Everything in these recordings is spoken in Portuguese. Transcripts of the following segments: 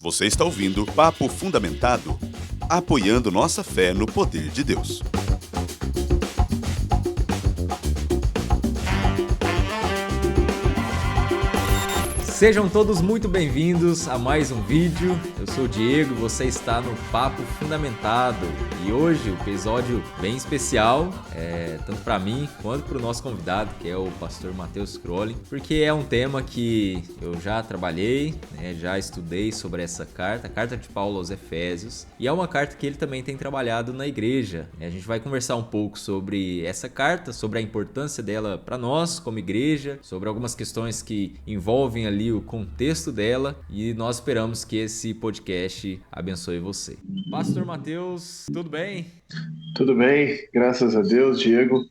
Você está ouvindo Papo Fundamentado, apoiando nossa fé no poder de Deus. Sejam todos muito bem-vindos a mais um vídeo. Eu sou o Diego e você está no Papo Fundamentado. E hoje, um episódio bem especial, tanto para mim quanto para o nosso convidado, que é o pastor Matheus Crolling, porque é um tema que eu já trabalhei, já estudei sobre essa carta, a carta de Paulo aos Efésios, e é uma carta que ele também tem trabalhado na igreja. A gente vai conversar um pouco sobre essa carta, sobre a importância dela para nós como igreja, sobre algumas questões que envolvem ali o contexto dela, e nós esperamos que esse podcast abençoe você. Pastor Matheus, tudo bem? Tudo bem, graças a Deus, Diego.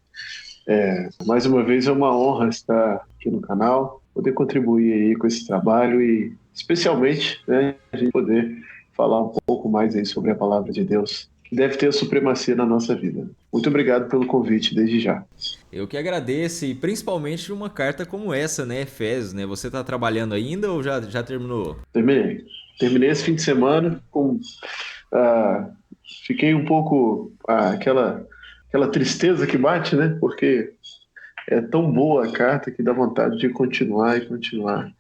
Mais uma vez é uma honra estar aqui no canal, poder contribuir aí com esse trabalho e especialmente, a gente poder falar um pouco mais aí sobre a palavra de Deus, que deve ter a supremacia na nossa vida. Muito obrigado pelo convite desde já. Eu que agradeço, e principalmente numa carta como essa, Efésios, Você está trabalhando ainda ou já terminou? Terminei esse fim de semana com... fiquei um pouco... aquela tristeza que bate, Porque é tão boa a carta que dá vontade de continuar e continuar.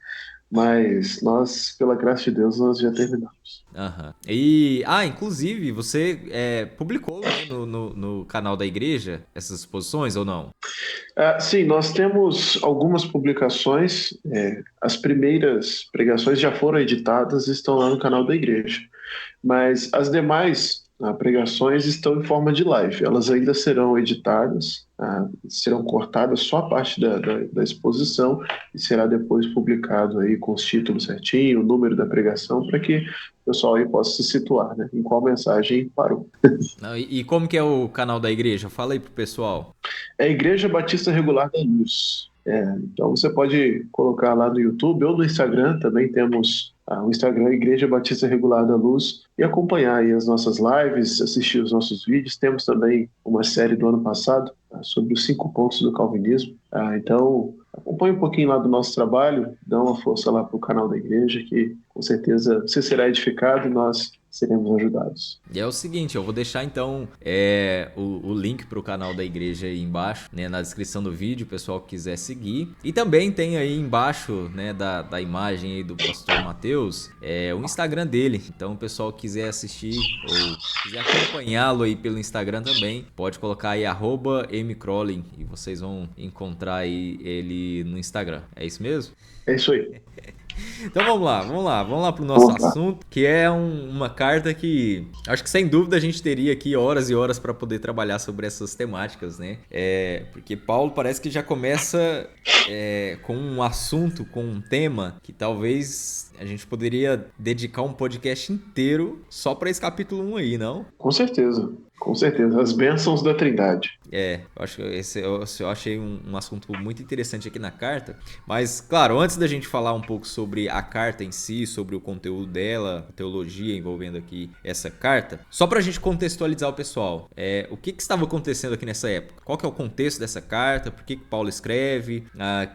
Mas nós, pela graça de Deus, nós já terminamos. Aham. E, inclusive, você publicou no canal da igreja essas exposições ou não? Sim, nós temos algumas publicações. As primeiras pregações já foram editadas e estão lá no canal da igreja. Mas as demais pregações estão em forma de live. Elas ainda serão editadas, serão cortadas só a parte da exposição e será depois publicado aí com os títulos certinho, o número da pregação, para que o pessoal aí possa se situar, em qual mensagem parou. E como que é o canal da igreja? Fala aí pro pessoal. É a Igreja Batista Regular da Luz. Então você pode colocar lá no YouTube ou no Instagram, também temos o Instagram Igreja Batista Regular da Luz, e acompanhar aí as nossas lives, assistir os nossos vídeos. Temos também uma série do ano passado sobre os 5 pontos do calvinismo. Então acompanhe um pouquinho lá do nosso trabalho, dá uma força lá para o canal da igreja, que com certeza você será edificado e nós seremos ajudados. E é o seguinte, eu vou deixar então o link para o canal da igreja aí embaixo, na descrição do vídeo, o pessoal que quiser seguir. E também tem aí embaixo, da imagem aí do pastor Matheus, o Instagram dele. Então o pessoal que quiser assistir ou quiser acompanhá-lo aí pelo Instagram também, pode colocar aí @mcrolling e vocês vão encontrar aí ele no Instagram. É isso mesmo? É isso aí. Então vamos lá pro nosso assunto, que é uma carta que acho que sem dúvida a gente teria aqui horas e horas para poder trabalhar sobre essas temáticas, porque Paulo parece que já começa com um assunto, com um tema que talvez a gente poderia dedicar um podcast inteiro só para esse capítulo 1 aí, não? Com certeza, as bênçãos da Trindade. Eu acho que eu achei um assunto muito interessante aqui na carta, mas claro, antes da gente falar um pouco sobre a carta em si, sobre o conteúdo dela, a teologia envolvendo aqui essa carta, só pra gente contextualizar o pessoal, o que estava acontecendo aqui nessa época? Qual que é o contexto dessa carta? Por que Paulo escreve?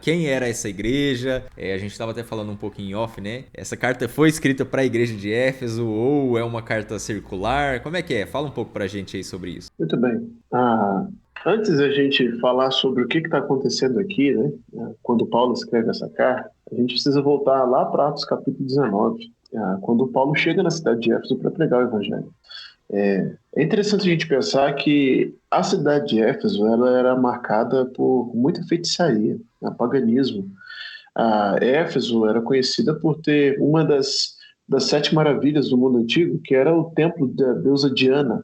Quem era essa igreja? A gente estava até falando um pouquinho em off, Essa carta foi escrita para a igreja de Éfeso ou é uma carta circular? Como é que é? Fala um pouco pra gente aí sobre isso. Muito bem. Antes da gente falar sobre o que está acontecendo aqui, quando Paulo escreve essa carta, a gente precisa voltar lá para Atos capítulo 19, quando Paulo chega na cidade de Éfeso para pregar o evangelho. É interessante a gente pensar que a cidade de Éfeso ela era marcada por muita feitiçaria, paganismo. Éfeso era conhecida por ter uma das 7 maravilhas do mundo antigo, que era o templo da deusa Diana,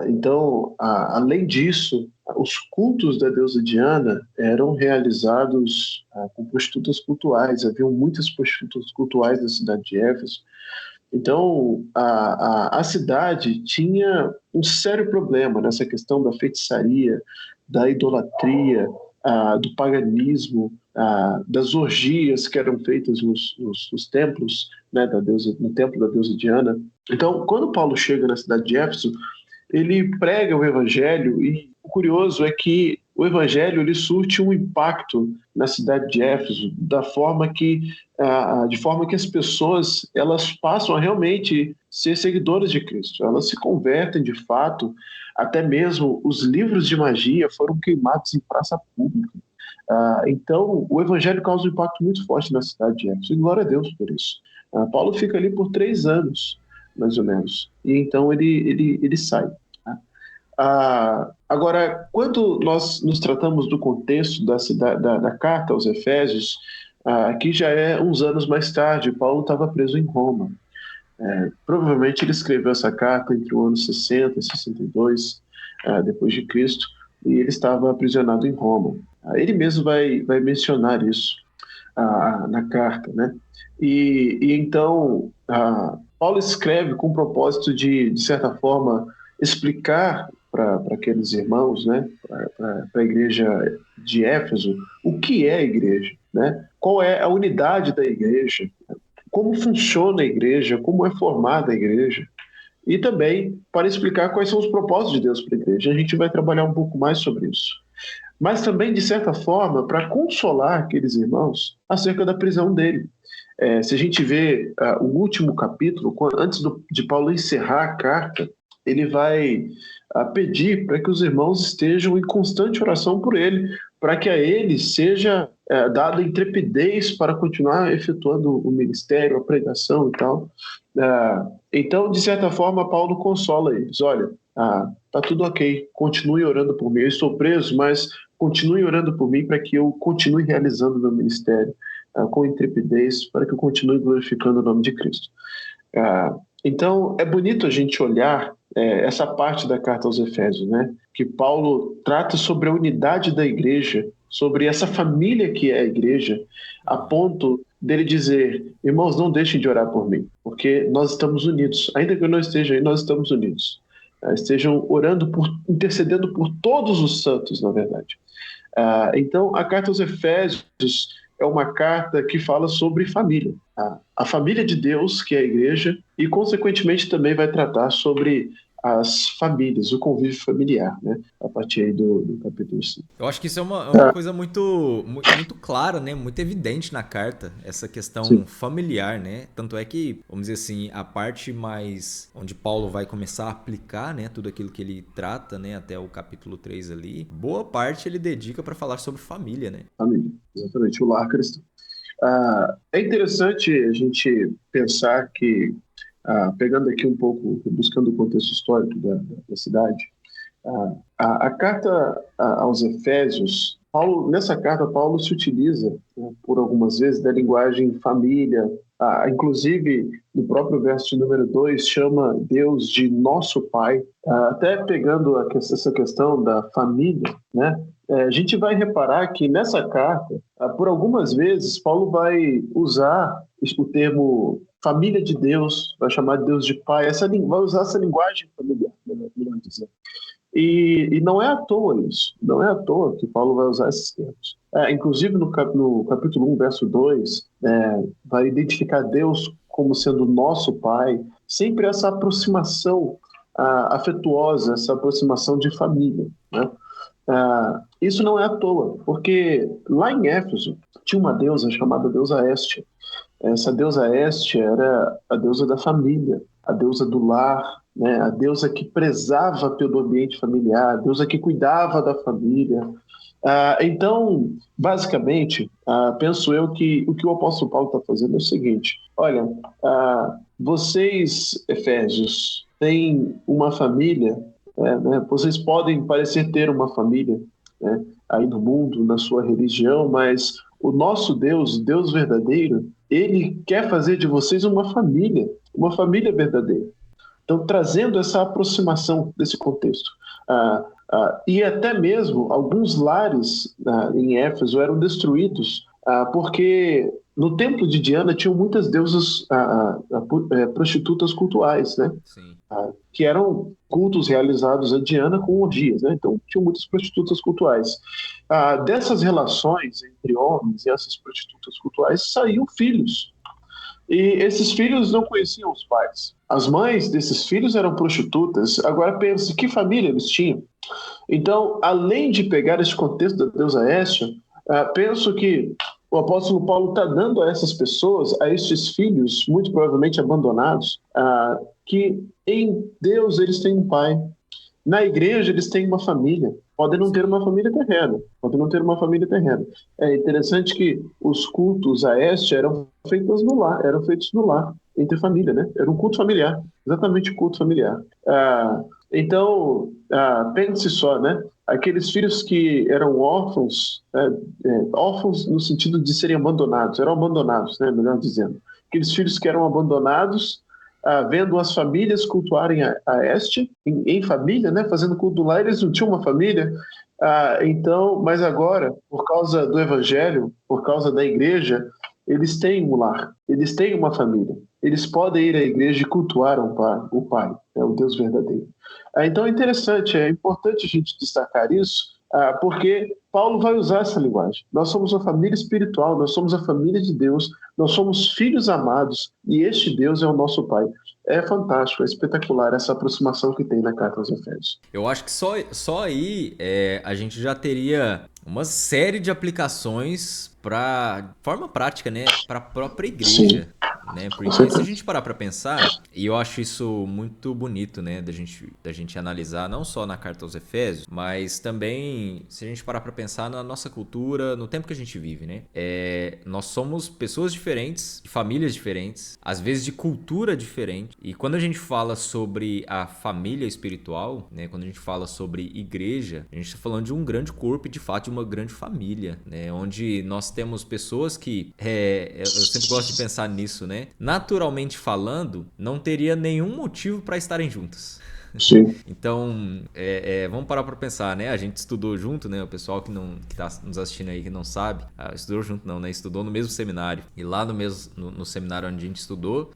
Então, além disso, os cultos da deusa Diana eram realizados com prostitutas cultuais. Haviam muitas prostitutas cultuais na cidade de Éfeso. Então, a cidade tinha um sério problema nessa questão da feitiçaria, da idolatria, do paganismo, das orgias que eram feitas nos templos, no templo da deusa Diana. Então, quando Paulo chega na cidade de Éfeso, ele prega o evangelho e o curioso é que o evangelho ele surte um impacto na cidade de Éfeso, de forma que as pessoas elas passam a realmente ser seguidoras de Cristo. Elas se convertem de fato, até mesmo os livros de magia foram queimados em praça pública. Então, o evangelho causa um impacto muito forte na cidade de Éfeso, e glória a Deus por isso. Paulo fica ali por 3 anos, mais ou menos, e então ele sai. Agora, quando nós nos tratamos do contexto da carta aos Efésios, aqui já é uns anos mais tarde, Paulo estava preso em Roma. Provavelmente ele escreveu essa carta entre o ano 60 e 62 depois de Cristo, e ele estava aprisionado em Roma. Ele mesmo vai mencionar isso na carta, né? E então Paulo escreve com o propósito de certa forma, explicar para aqueles irmãos, né? Para a igreja de Éfeso, o que é a igreja, né? Qual é a unidade da igreja, como funciona a igreja, como é formada a igreja, e também para explicar quais são os propósitos de Deus para a igreja. A gente vai trabalhar um pouco mais sobre isso. Mas também, de certa forma, para consolar aqueles irmãos acerca da prisão dele. Se a gente vê o último capítulo, antes de Paulo encerrar a carta, ele vai pedir para que os irmãos estejam em constante oração por ele, para que a ele seja dada intrepidez para continuar efetuando o ministério, a pregação e tal. Então, de certa forma, Paulo consola eles. Olha, tá tudo ok, continue orando por mim. Eu estou preso, mas continue orando por mim para que eu continue realizando o meu ministério com intrepidez, para que eu continue glorificando o nome de Cristo. Então, é bonito a gente olhar essa parte da carta aos Efésios, né? Que Paulo trata sobre a unidade da igreja, sobre essa família que é a igreja, a ponto dele dizer: irmãos, não deixem de orar por mim, porque nós estamos unidos. Ainda que eu não esteja aí, nós estamos unidos. Estejam orando, intercedendo por todos os santos, na verdade. Então, a carta aos Efésios é uma carta que fala sobre família. A família de Deus, que é a igreja, e, consequentemente, também vai tratar sobre as famílias, o convívio familiar, né? A partir aí do capítulo 5. Eu acho que isso é uma coisa muito clara, né? Muito evidente na carta, essa questão Sim. familiar, né? Tanto é que, vamos dizer assim, a parte mais onde Paulo vai começar a aplicar, né, tudo aquilo que ele trata, né, até o capítulo 3 ali, boa parte ele dedica para falar sobre família, né? Família, exatamente, o lar cristão. É interessante a gente pensar que, pegando aqui um pouco, buscando o contexto histórico da cidade, a carta aos Efésios, nessa carta, Paulo se utiliza, por algumas vezes, da linguagem família, inclusive no próprio verso de número 2, chama Deus de nosso Pai, até pegando essa questão da família, né? A gente vai reparar que nessa carta, por algumas vezes, Paulo vai usar o termo família de Deus, vai chamar de Deus de Pai, vai usar essa linguagem familiar, melhor dizer. E não é à toa isso, não é à toa que Paulo vai usar esses termos. Inclusive no capítulo 1, verso 2, vai identificar Deus como sendo nosso Pai, sempre essa aproximação afetuosa, essa aproximação de família, né? Isso não é à toa, porque lá em Éfeso tinha uma deusa chamada deusa Hestia. Essa deusa Hestia era a deusa da família, a deusa do lar, né? A deusa que prezava pelo ambiente familiar, a deusa que cuidava da família. Então, basicamente, penso eu que o apóstolo Paulo está fazendo é o seguinte: olha, vocês, Efésios, têm uma família, né? Vocês podem parecer ter uma família, né, aí no mundo, na sua religião, mas o nosso Deus, Deus verdadeiro, ele quer fazer de vocês uma família verdadeira. Então, trazendo essa aproximação desse contexto. E até mesmo alguns lares em Éfeso eram destruídos porque no templo de Diana tinham muitas deusas prostitutas cultuais, né? Sim. Que eram cultos realizados a Diana com orgias, né? Então tinham muitas prostitutas cultuais. Dessas relações entre homens e essas prostitutas cultuais saíam filhos. E esses filhos não conheciam os pais. As mães desses filhos eram prostitutas. Agora pense, que família eles tinham? Então, além de pegar esse contexto da deusa Hestia, penso que o apóstolo Paulo está dando a essas pessoas, a estes filhos, muito provavelmente abandonados, que em Deus eles têm um pai. Na igreja eles têm uma família. Podem não ter uma família terrena. Podem não ter uma família terrena. É interessante que os cultos a Hestia eram feitos no lar, entre família, né? Era um culto familiar, exatamente culto familiar. Então, pense só, né? Aqueles filhos que eram órfãos, órfãos no sentido de serem abandonados, eram abandonados, né? Melhor dizendo. Aqueles filhos que eram abandonados, vendo as famílias cultuarem a Hestia, em família, né? Fazendo culto lá, eles não tinham uma família. Então, mas agora, por causa do Evangelho, por causa da igreja, eles têm um lar, eles têm uma família. Eles podem ir à igreja e cultuar o Pai, o Deus verdadeiro. Então é interessante, é importante a gente destacar isso, porque Paulo vai usar essa linguagem. Nós somos uma família espiritual, nós somos a família de Deus, nós somos filhos amados e este Deus é o nosso Pai. É fantástico, é espetacular essa aproximação que tem na carta aos Efésios. Eu acho que só aí a gente já teria uma série de aplicações para forma prática, né, para a própria igreja. Né? Porque se a gente parar para pensar, e eu acho isso muito bonito, né, da gente analisar não só na carta aos Efésios, mas também se a gente parar para pensar na nossa cultura, no tempo que a gente vive, né? Nós somos pessoas diferentes, de famílias diferentes, às vezes de cultura diferente. E quando a gente fala sobre a família espiritual, né, quando a gente fala sobre igreja, a gente está falando de um grande corpo e de fato de uma grande família, né, onde nós temos pessoas que eu sempre gosto de pensar nisso, né? Naturalmente falando, não teria nenhum motivo para estarem juntos. Sim. Então, vamos parar para pensar, né? A gente estudou junto, né? O pessoal que tá nos assistindo aí que não sabe, estudou junto não, né? Estudou no mesmo seminário. E lá no seminário onde a gente estudou,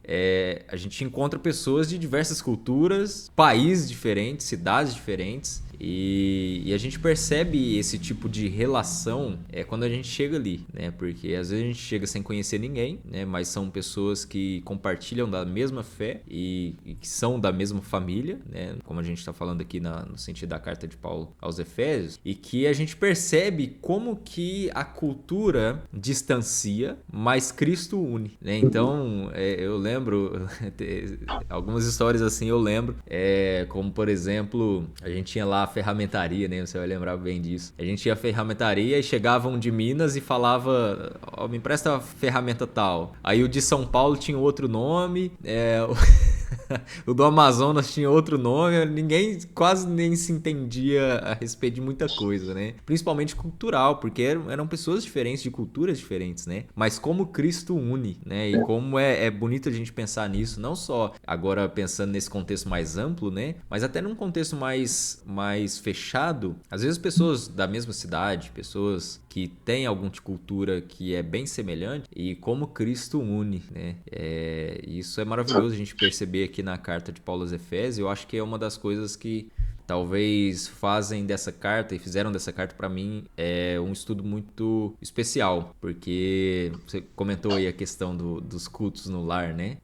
a gente encontra pessoas de diversas culturas, países diferentes, cidades diferentes. E a gente percebe esse tipo de relação quando a gente chega ali, né? Porque às vezes a gente chega sem conhecer ninguém, né? Mas são pessoas que compartilham da mesma fé e que são da mesma família, né? Como a gente está falando aqui no sentido da carta de Paulo aos Efésios, e que a gente percebe como que a cultura distancia, mas Cristo une, né? Então, eu lembro algumas histórias assim, eu lembro, como por exemplo, a gente tinha lá a ferramentaria, né? Você vai lembrar bem disso. A gente ia à ferramentaria e chegavam de Minas e falava, me empresta a ferramenta tal. Aí o de São Paulo tinha outro nome, o do Amazonas tinha outro nome, ninguém quase nem se entendia a respeito de muita coisa, né? Principalmente cultural, porque eram pessoas diferentes, de culturas diferentes, né? Mas como Cristo une, né? E como é bonito a gente pensar nisso, não só agora pensando nesse contexto mais amplo, né? Mas até num contexto mais fechado. Às vezes pessoas da mesma cidade, pessoas que têm alguma cultura que é bem semelhante, e como Cristo une, né? Isso é maravilhoso a gente perceber aqui na carta de Paulo aos Efésios. Eu acho que é uma das coisas que talvez fazem dessa carta e fizeram dessa carta para mim um estudo muito especial, porque você comentou aí a questão dos cultos no lar, né?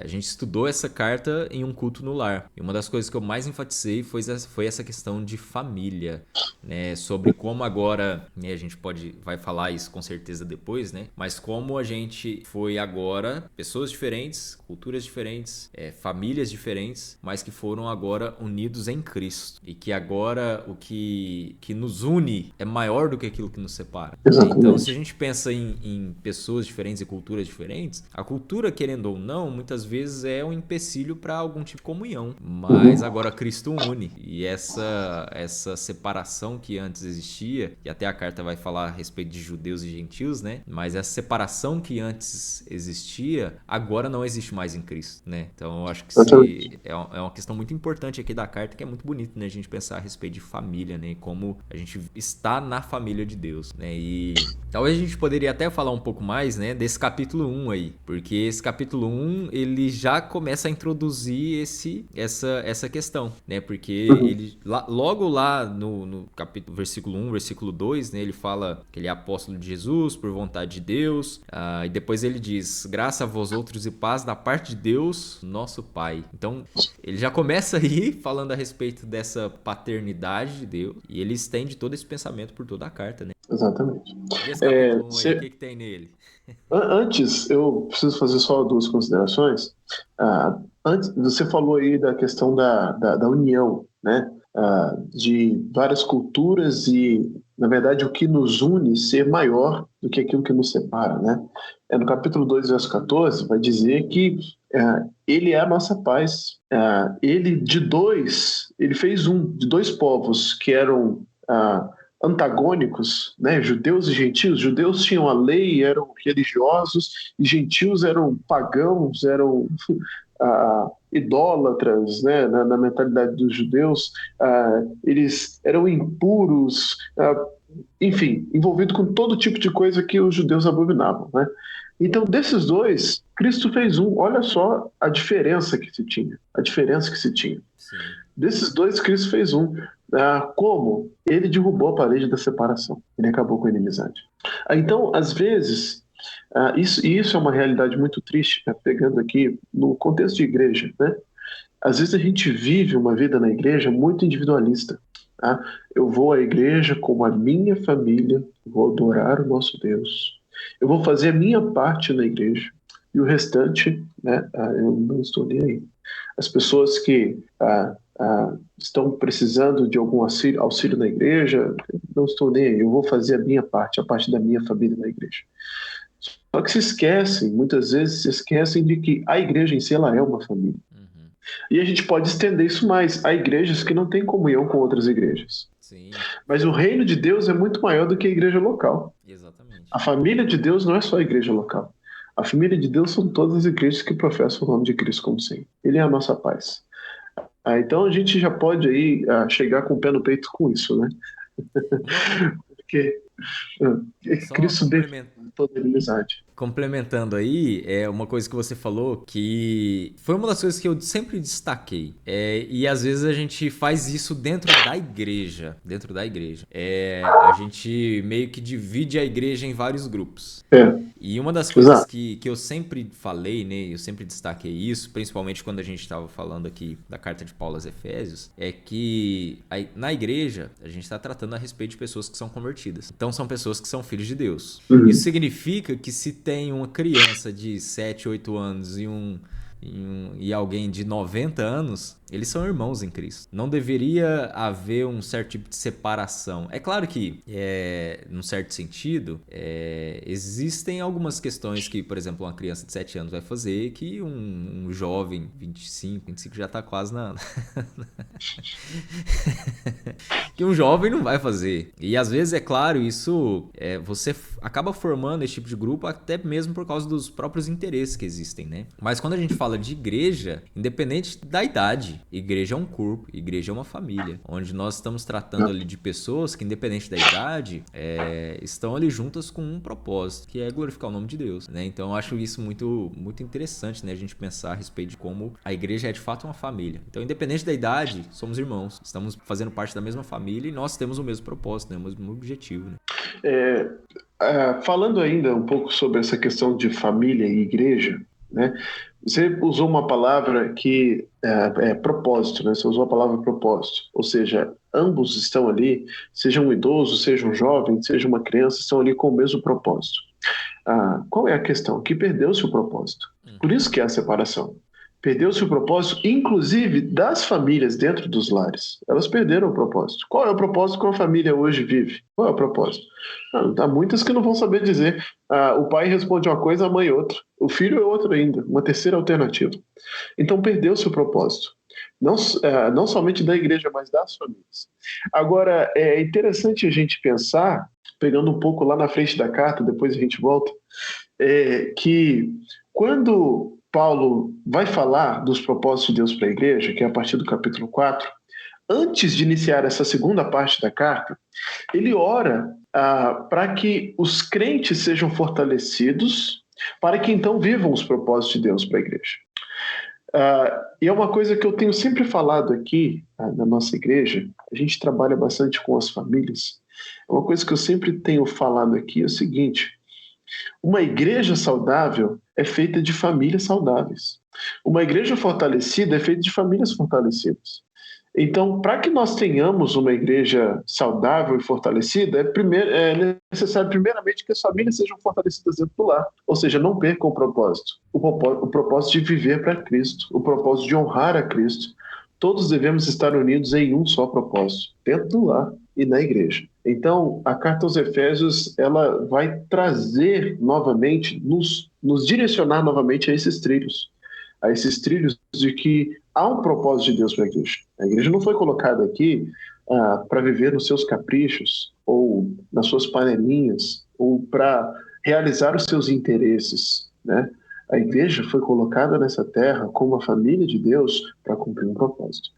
A gente estudou essa carta em um culto no lar, e uma das coisas que eu mais enfatizei foi essa questão de família, né? Sobre como agora, né, a gente vai falar isso com certeza depois, né? Mas como a gente foi agora pessoas diferentes, culturas diferentes, famílias diferentes, mas que foram agora unidos em Cristo, e que agora o que nos une é maior do que aquilo que nos separa. Exatamente. Então, se a gente pensa em pessoas diferentes e culturas diferentes, a cultura, querendo ou não, muitas vezes é um empecilho para algum tipo de comunhão, mas agora Cristo une, e essa separação que antes existia, e até a carta vai falar a respeito de judeus e gentios, né? Mas essa separação que antes existia, agora não existe mais em Cristo, né? Então eu acho que é uma questão muito importante aqui da carta, que é muito bonito, né, a gente pensar a respeito de família, né, como a gente está na família de Deus, né, e talvez a gente poderia até falar um pouco mais, né, desse capítulo 1 aí, porque esse capítulo 1, ele já começa a introduzir essa questão, né, porque ele, logo lá no capítulo, versículo 1, versículo 2, né, ele fala que ele é apóstolo de Jesus, por vontade de Deus, e depois ele diz, graça a vós outros e paz da parte de Deus, nosso Pai. Então, ele já começa aí falando a respeito dessa paternidade de Deus, e ele estende todo esse pensamento por toda a carta, né? Exatamente. E esse capítulo 1 aí, o que tem nele? Antes, eu preciso fazer só duas considerações. Antes, você falou aí da questão da união, né? De várias culturas e, na verdade, o que nos une ser maior do que aquilo que nos separa, né? No capítulo 2, verso 14, vai dizer que ele é a nossa paz. Ele fez de dois povos que eram antagônicos, né? Judeus e gentios. Judeus tinham a lei, eram religiosos, e gentios eram pagãos, eram idólatras, né? Na mentalidade dos judeus. Eles eram impuros, enfim, envolvido com todo tipo de coisa que os judeus abominavam, né? Então, desses dois, Cristo fez um. Olha só a diferença que se tinha. Sim. Desses dois, Cristo fez um. Como? Ele derrubou a parede da separação. Ele acabou com a inimizade. Então, às vezes, isso é uma realidade muito triste, pegando aqui no contexto de igreja, né? Às vezes a gente vive uma vida na igreja muito individualista. Tá? Eu vou à igreja como a minha família, vou adorar o nosso Deus. Eu vou fazer a minha parte na igreja e o restante, né, eu não estou nem aí. As pessoas que estão precisando de algum auxílio na igreja, não estou nem aí. Eu vou fazer a minha parte, a parte da minha família na igreja. Só que muitas vezes se esquecem de que a igreja em si ela é uma família. E a gente pode estender isso mais. Há igrejas que não têm comunhão com outras igrejas. Sim. Mas o reino de Deus é muito maior do que a igreja local. Exatamente. A família de Deus não é só a igreja local. A família de Deus são todas as igrejas que professam o nome de Cristo como Senhor. Ele é a nossa paz. Então a gente já pode aí chegar com o pé no peito com isso, né? Porque Cristo defende toda a inimizade. Complementando aí, uma coisa que você falou que foi uma das coisas que eu sempre destaquei. E às vezes a gente faz isso dentro da igreja. A gente meio que divide a igreja em vários grupos. E uma das coisas que eu sempre falei, né, eu sempre destaquei isso, principalmente quando a gente estava falando aqui da carta de Paulo aos Efésios, é que na igreja a gente está tratando a respeito de pessoas que são convertidas. Então são pessoas que são filhos de Deus. Isso significa que se tem uma criança de 7, 8 anos e alguém de 90 anos, eles são irmãos em Cristo. Não deveria haver um certo tipo de separação. É claro que, num certo sentido, existem algumas questões que, por exemplo, uma criança de 7 anos vai fazer que um jovem, 25 já está quase na... que um jovem não vai fazer. E às vezes, é claro, isso você acaba formando esse tipo de grupo até mesmo por causa dos próprios interesses que existem, né? Mas quando a gente fala de igreja, independente da idade, igreja é um corpo, igreja é uma família, onde nós estamos tratando ali de pessoas que, independente da idade, estão ali juntas com um propósito, que é glorificar o nome de Deus, né? Então eu acho isso muito, muito interessante, né? A gente pensar a respeito de como a igreja é de fato uma família. Então, independente da idade, somos irmãos, estamos fazendo parte da mesma família e nós temos o mesmo propósito, né? O mesmo objetivo, né? Falando ainda um pouco sobre essa questão de família e igreja, né? Você usou uma palavra que é propósito, né? Você usou a palavra propósito, ou seja, ambos estão ali, seja um idoso, seja um jovem, seja uma criança, estão ali com o mesmo propósito. Qual é a questão? Que perdeu-se o propósito. Por isso que é a separação. Perdeu-se o propósito, inclusive das famílias dentro dos lares. Elas perderam o propósito. Qual é o propósito que uma família hoje vive? Qual é o propósito? Há muitas que não vão saber dizer. O pai responde uma coisa, a mãe outra. O filho é outro ainda, uma terceira alternativa. Então perdeu-se o propósito. Não somente da igreja, mas das famílias. Agora, é interessante a gente pensar, pegando um pouco lá na frente da carta, depois a gente volta, que quando Paulo vai falar dos propósitos de Deus para a igreja, que é a partir do capítulo 4, antes de iniciar essa segunda parte da carta, ele ora para que os crentes sejam fortalecidos, para que então vivam os propósitos de Deus para a igreja. E é uma coisa que eu tenho sempre falado aqui na nossa igreja. A gente trabalha bastante com as famílias. É uma coisa que eu sempre tenho falado aqui, é o seguinte: uma igreja saudável é feita de famílias saudáveis. Uma igreja fortalecida é feita de famílias fortalecidas. Então, para que nós tenhamos uma igreja saudável e fortalecida, é necessário, primeiramente, que as famílias sejam fortalecidas dentro do lar. Ou seja, não percam o propósito. O propósito de viver para Cristo, o propósito de honrar a Cristo. Todos devemos estar unidos em um só propósito, dentro do lar e na igreja. Então, a carta aos Efésios, ela vai trazer novamente, nos direcionar novamente a esses trilhos de que há um propósito de Deus para a igreja. A igreja não foi colocada aqui para viver nos seus caprichos, ou nas suas panelinhas, ou para realizar os seus interesses, né? A igreja foi colocada nessa terra como a família de Deus para cumprir um propósito.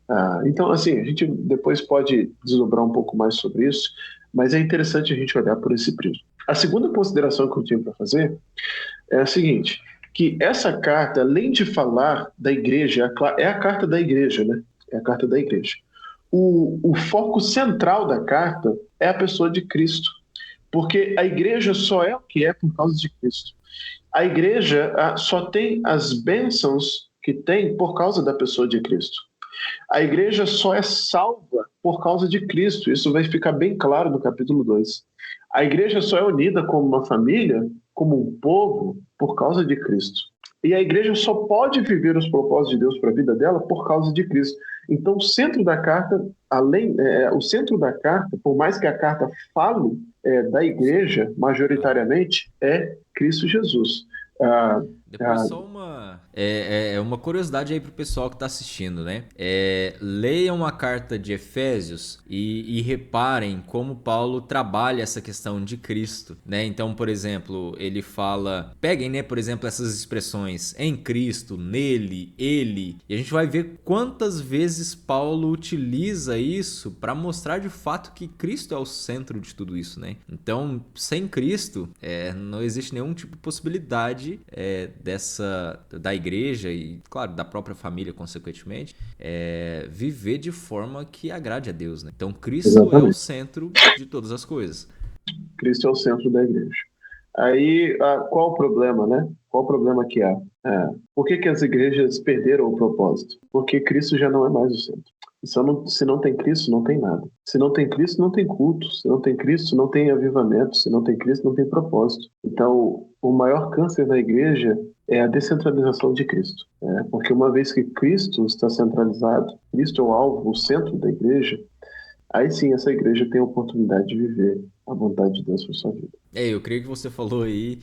Então, assim, a gente depois pode desdobrar um pouco mais sobre isso, mas é interessante a gente olhar por esse prisma. A segunda consideração que eu tenho para fazer é a seguinte: que essa carta, além de falar da igreja, é a carta da igreja, né? É a carta da igreja. O foco central da carta é a pessoa de Cristo, porque a igreja só é o que é por causa de Cristo. A igreja só tem as bênçãos que tem por causa da pessoa de Cristo. A igreja só é salva por causa de Cristo. Isso vai ficar bem claro no capítulo 2. A igreja só é unida como uma família, como um povo, por causa de Cristo. E a igreja só pode viver os propósitos de Deus para a vida dela por causa de Cristo. Então, o centro da carta, por mais que a carta fale da igreja, majoritariamente, é Cristo Jesus. Depois só uma curiosidade aí pro pessoal que tá assistindo, né? Leiam a carta de Efésios e reparem como Paulo trabalha essa questão de Cristo, né? Então, por exemplo, ele fala... Peguem, né, por exemplo, essas expressões em Cristo, nele, ele... E a gente vai ver quantas vezes Paulo utiliza isso para mostrar de fato que Cristo é o centro de tudo isso, né? Então, sem Cristo, não existe nenhum tipo de possibilidade da igreja e, claro, da própria família, consequentemente, viver de forma que agrade a Deus, né? Então, Cristo Exatamente. É o centro de todas as coisas. Cristo é o centro da igreja. Aí, qual o problema, né? Qual o problema que há? Por que as igrejas perderam o propósito? Porque Cristo já não é mais o centro. Se não tem Cristo, não tem nada. Se não tem Cristo, não tem culto. Se não tem Cristo, não tem avivamento. Se não tem Cristo, não tem propósito. Então, o maior câncer na igreja é a descentralização de Cristo. Porque uma vez que Cristo está centralizado, Cristo é o alvo, o centro da igreja, aí sim essa igreja tem a oportunidade de viver a vontade de Deus para sua vida. Eu creio que você falou aí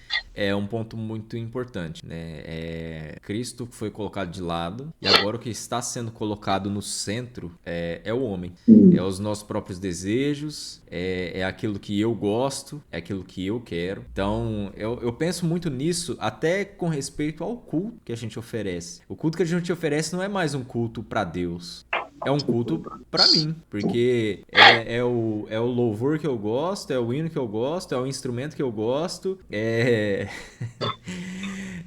um ponto muito importante, né? Cristo foi colocado de lado e agora o que está sendo colocado no centro é o homem. É os nossos próprios desejos, é aquilo que eu gosto, é aquilo que eu quero. Então, eu penso muito nisso até com respeito ao culto que a gente oferece. O culto que a gente oferece não é mais um culto para Deus. É um culto pra mim, porque é o louvor que eu gosto, é o hino que eu gosto, é o instrumento que eu gosto,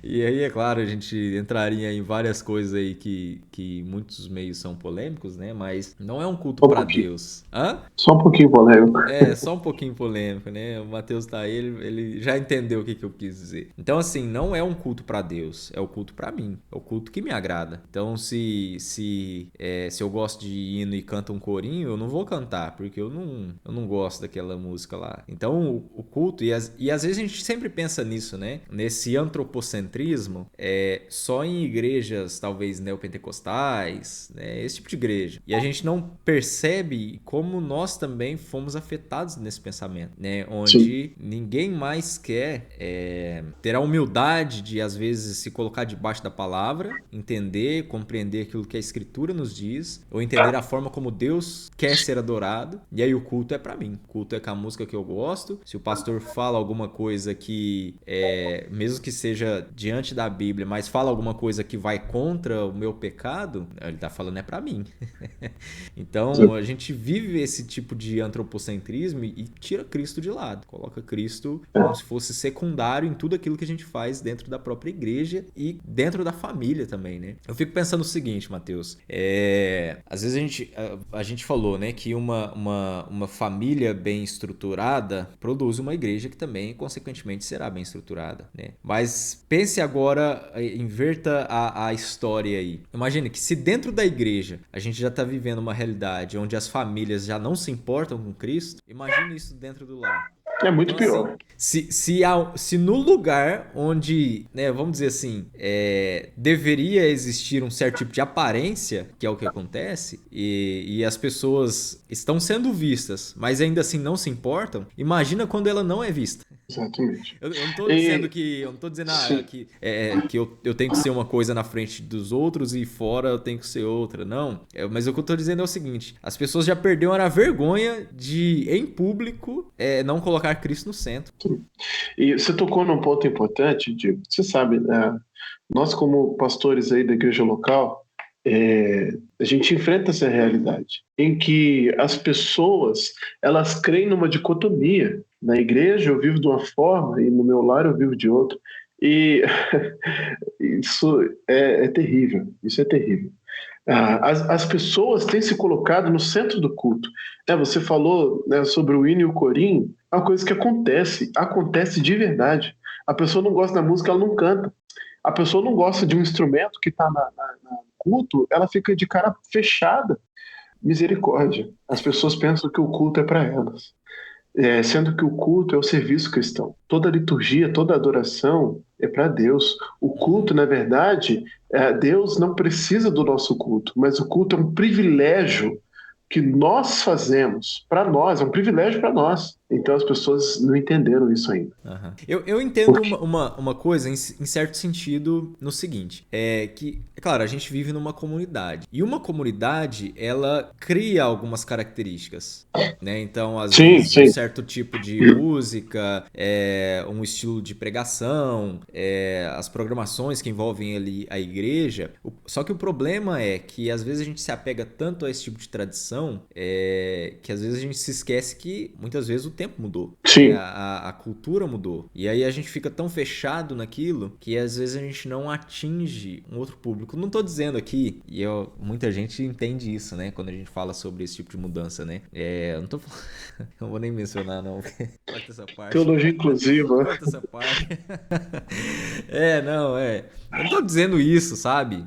E aí, é claro, a gente entraria em várias coisas aí que muitos meios são polêmicos, né? Mas não é um culto pra Deus. Hã? Só um pouquinho polêmico. Só um pouquinho polêmico, né? O Mateus tá aí, ele já entendeu o que eu quis dizer. Então, assim, não é um culto pra Deus, é o culto pra mim. É o culto que me agrada. Então, se eu gosto de hino e canto um corinho, eu não vou cantar, porque eu não gosto daquela música lá. Então, o culto, e às vezes a gente sempre pensa nisso, né? Nesse antropocentrismo, só em igrejas, talvez, neopentecostais, né? Esse tipo de igreja. E a gente não percebe como nós também fomos afetados nesse pensamento, né? Onde ninguém mais quer ter a humildade de, às vezes, se colocar debaixo da palavra, entender, compreender aquilo que a Escritura nos diz, ou entender a forma como Deus quer ser adorado. E aí o culto é pra mim. O culto é com a música que eu gosto. Se o pastor fala alguma coisa que, mesmo que seja de diante da Bíblia, mas fala alguma coisa que vai contra o meu pecado, ele está falando é para mim. Então, a gente vive esse tipo de antropocentrismo e tira Cristo de lado. Coloca Cristo como se fosse secundário em tudo aquilo que a gente faz dentro da própria igreja e dentro da família também, né? Eu fico pensando o seguinte, Mateus. Às vezes a gente falou, né, que uma família bem estruturada produz uma igreja que também, consequentemente, será bem estruturada, né? Mas pense agora, inverta a história aí. Imagine que se dentro da igreja a gente já está vivendo uma realidade onde as famílias já não se importam com Cristo, imagine isso dentro do lar. É muito Então, pior. Assim, se no lugar onde, né, vamos dizer assim, deveria existir um certo tipo de aparência, que é o que acontece, e as pessoas estão sendo vistas, mas ainda assim não se importam, imagina quando ela não é vista. Exatamente. Eu não tô dizendo que. Eu não tô dizendo que eu tenho que ser uma coisa na frente dos outros e fora eu tenho que ser outra. Não. Mas o que eu tô dizendo é o seguinte: as pessoas já perderam a vergonha de, em público, não colocar Cristo no centro. E você tocou num ponto importante, Diego. Você sabe, nós como pastores aí da igreja local, a gente enfrenta essa realidade em que as pessoas, elas creem numa dicotomia. Na igreja eu vivo de uma forma e no meu lar eu vivo de outra. E isso é terrível. Isso é terrível. As pessoas têm se colocado no centro do culto. Você falou, né, sobre o hino e o corinho, é uma coisa que acontece de verdade. A pessoa não gosta da música, ela não canta. A pessoa não gosta de um instrumento que está no culto, ela fica de cara fechada. Misericórdia. As pessoas pensam que o culto é para elas. Sendo que o culto é o serviço cristão. Toda liturgia, toda adoração é para Deus. O culto, na verdade, Deus não precisa do nosso culto, mas o culto é um privilégio que nós fazemos para nós, é um privilégio para nós. Então as pessoas não entenderam isso ainda. Uhum. Eu entendo uma coisa em certo sentido no seguinte, que, claro, a gente vive numa comunidade. E uma comunidade, ela cria algumas características, né? Então, às vezes, um certo tipo de música, um estilo de pregação, as programações que envolvem ali a igreja. Só que o problema é que, às vezes, a gente se apega tanto a esse tipo de tradição, que às vezes a gente se esquece que, muitas vezes, o tempo mudou. Sim. A cultura mudou. E aí a gente fica tão fechado naquilo que às vezes a gente não atinge um outro público. Não tô dizendo aqui, muita gente entende isso, né? Quando a gente fala sobre esse tipo de mudança, né? Eu não tô falando... Não vou nem mencionar, não. Corta essa parte. Teologia inclusiva. Corta essa parte. Eu não tô dizendo isso, sabe?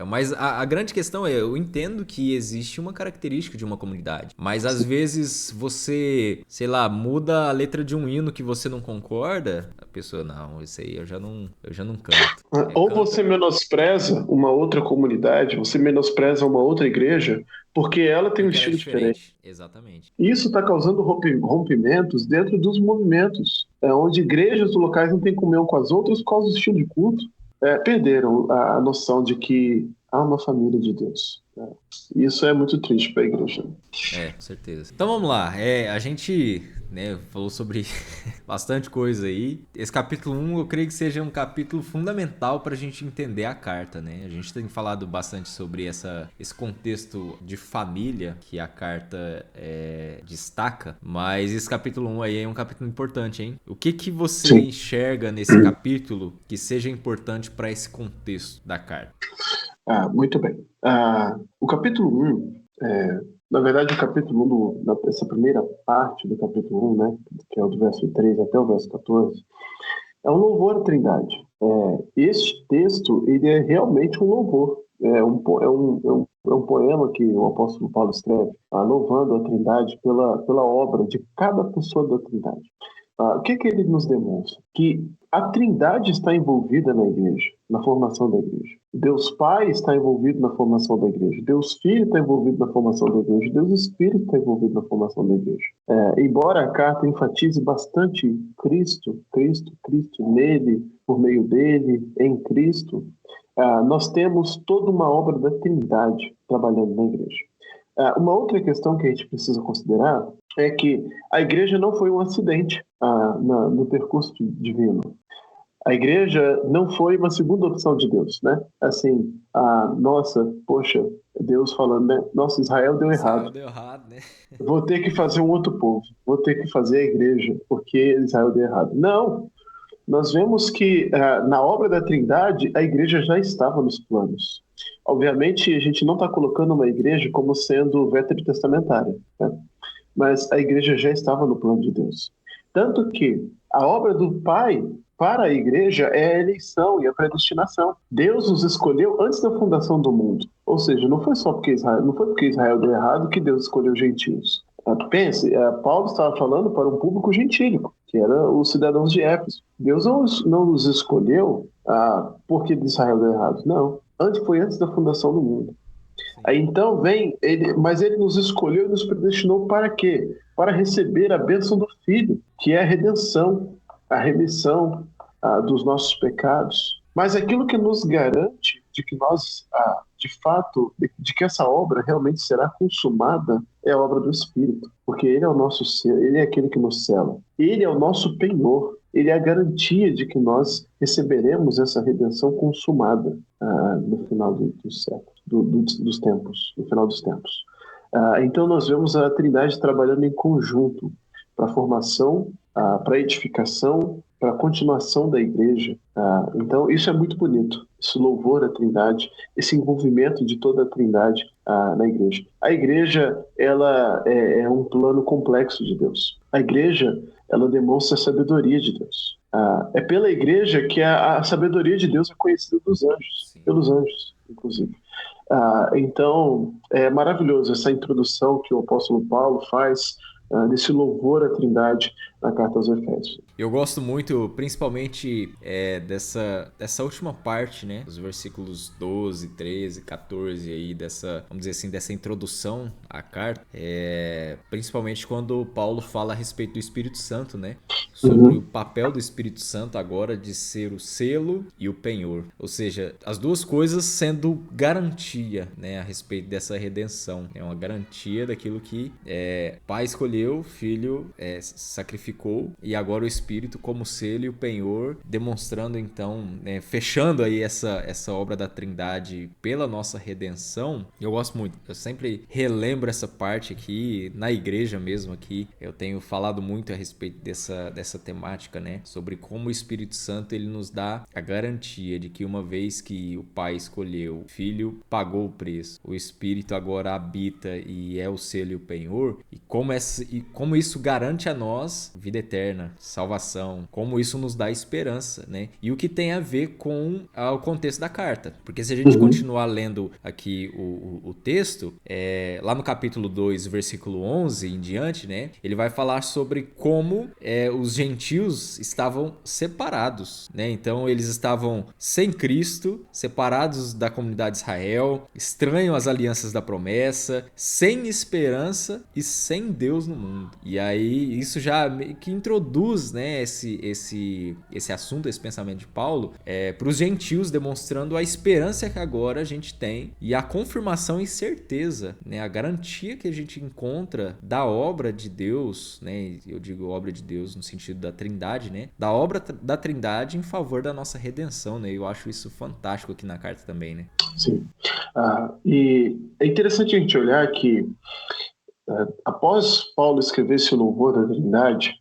Mas a grande questão eu entendo que existe uma característica de uma comunidade. Mas às vezes você, sei lá, muda a letra de um hino que você não concorda, a pessoa, não, isso aí eu já não canto. Ou você menospreza uma outra comunidade, você menospreza uma outra igreja, porque ela tem um estilo diferente. Exatamente. E isso está causando rompimentos dentro dos movimentos, onde igrejas locais não têm comunhão com as outras por causa do estilo de culto. Perderam a noção de que há uma família de Deus. Isso é muito triste para a igreja. Com certeza. Então vamos lá. A gente, né, falou sobre bastante coisa aí. Esse capítulo 1 eu creio que seja um capítulo fundamental para a gente entender a carta, né? A gente tem falado bastante sobre esse contexto de família que a carta destaca, mas esse capítulo 1 aí é um capítulo importante, hein? O que você enxerga nesse capítulo que seja importante para esse contexto da carta? Muito bem. O capítulo 1, na verdade, o capítulo 1, essa primeira parte do capítulo 1, né, que é o do verso 3 até o verso 14, é um louvor à Trindade. Este texto, ele é realmente um louvor. É um poema que o apóstolo Paulo escreve, louvando a Trindade pela obra de cada pessoa da Trindade. O que ele nos demonstra? Que a Trindade está envolvida na igreja, na formação da igreja. Deus Pai está envolvido na formação da igreja. Deus Filho está envolvido na formação da igreja. Deus Espírito está envolvido na formação da igreja. Embora a carta enfatize bastante Cristo, nele, por meio dele, em Cristo, nós temos toda uma obra da Trindade trabalhando na igreja. Uma outra questão que a gente precisa considerar é que a igreja não foi um acidente no percurso divino. A igreja não foi uma segunda opção de Deus, né? Assim, nossa, poxa, Deus falando, né? Nossa, Israel deu Israel errado. deu errado, né? Vou ter que fazer um outro povo. Vou ter que fazer a igreja, porque Israel deu errado. Não, nós vemos que na obra da Trindade, a igreja já estava nos planos. Obviamente, a gente não está colocando uma igreja como sendo veterotestamentária, né? Mas a igreja já estava no plano de Deus. Tanto que a obra do Pai para a igreja é a eleição e a predestinação. Deus nos escolheu antes da fundação do mundo. Ou seja, não foi só porque Israel deu errado que Deus escolheu os gentios. Pense, Paulo estava falando para um público gentílico, que era os cidadãos de Éfeso. Deus não nos escolheu porque Israel deu errado. Não. Foi antes da fundação do mundo. Aí então mas ele nos escolheu e nos predestinou para quê? Para receber a bênção do Filho, que é a redenção, a remissão dos nossos pecados. Mas aquilo que nos garante de que nós, de fato, de que essa obra realmente será consumada é a obra do Espírito, porque Ele é o nosso ser, Ele é aquele que nos cela. Ele é o nosso penhor, Ele é a garantia de que nós receberemos essa redenção consumada no final dos séculos. Dos tempos, no final dos tempos. Então nós vemos a Trindade trabalhando em conjunto para a formação, para a edificação, para a continuação da igreja. Então isso é muito bonito, esse louvor à Trindade, esse envolvimento de toda a Trindade na igreja. A igreja, ela é um plano complexo de Deus. A igreja, ela demonstra a sabedoria de Deus. É pela igreja que a sabedoria de Deus é conhecida dos anjos, Sim. pelos anjos, inclusive. Então, é maravilhoso essa introdução que o apóstolo Paulo faz desse louvor à Trindade na carta aos Efésios. Eu gosto muito, principalmente dessa última parte, né? Os versículos 12, 13, 14 aí, vamos dizer assim, dessa introdução à carta. Principalmente quando Paulo fala a respeito do Espírito Santo, né? Sobre o papel do Espírito Santo agora de ser o selo e o penhor. Ou seja, as duas coisas sendo garantia, né? A respeito dessa redenção. É uma garantia daquilo que Pai escolheu, Filho sacrificou, e agora o Espírito como selo e o penhor, demonstrando então, fechando aí essa obra da Trindade pela nossa redenção. Eu gosto muito, eu sempre relembro essa parte aqui, na igreja mesmo aqui, eu tenho falado muito a respeito dessa temática, né, sobre como o Espírito Santo ele nos dá a garantia de que uma vez que o Pai escolheu, o Filho pagou o preço, o Espírito agora habita e é o selo e o penhor, e como isso garante a nós vida eterna, salvação, como isso nos dá esperança, né? E o que tem a ver com o contexto da carta. Porque se a gente continuar lendo aqui o texto, lá no capítulo 2, versículo 11 em diante, né? Ele vai falar sobre como os gentios estavam separados, né? Então eles estavam sem Cristo, separados da comunidade de Israel, estranhos às alianças da promessa, sem esperança e sem Deus no mundo. E aí isso já meio que introduz, né, esse assunto, esse pensamento de Paulo para os gentios, demonstrando a esperança que agora a gente tem e a confirmação e certeza, né, a garantia que a gente encontra da obra de Deus, né, eu digo obra de Deus no sentido da Trindade, né, da obra da Trindade em favor da nossa redenção, né, eu acho isso fantástico aqui na carta também, né. Sim, e é interessante a gente olhar que após Paulo escrever esse louvor da Trindade,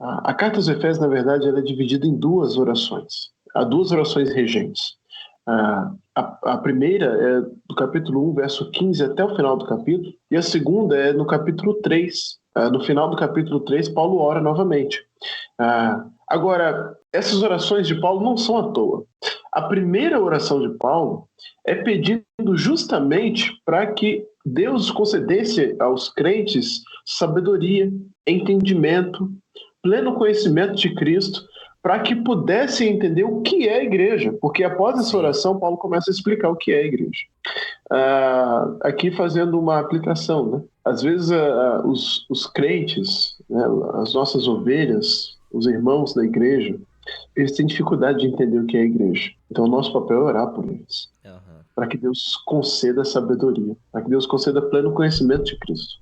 a carta aos Efésios, na verdade, ela é dividida em duas orações. Há duas orações regentes. A primeira é do capítulo 1, verso 15 até o final do capítulo, e a segunda é no capítulo 3. No final do capítulo 3, Paulo ora novamente. Agora, essas orações de Paulo não são à toa. A primeira oração de Paulo é pedindo justamente para que Deus concedesse aos crentes sabedoria, entendimento, pleno conhecimento de Cristo, para que pudessem entender o que é a igreja. Porque após essa oração, Paulo começa a explicar o que é a igreja. Aqui fazendo uma aplicação, né? Às vezes os crentes, né, as nossas ovelhas, os irmãos da igreja, eles têm dificuldade de entender o que é a igreja. Então o nosso papel é orar por eles. Para que Deus conceda sabedoria, para que Deus conceda pleno conhecimento de Cristo.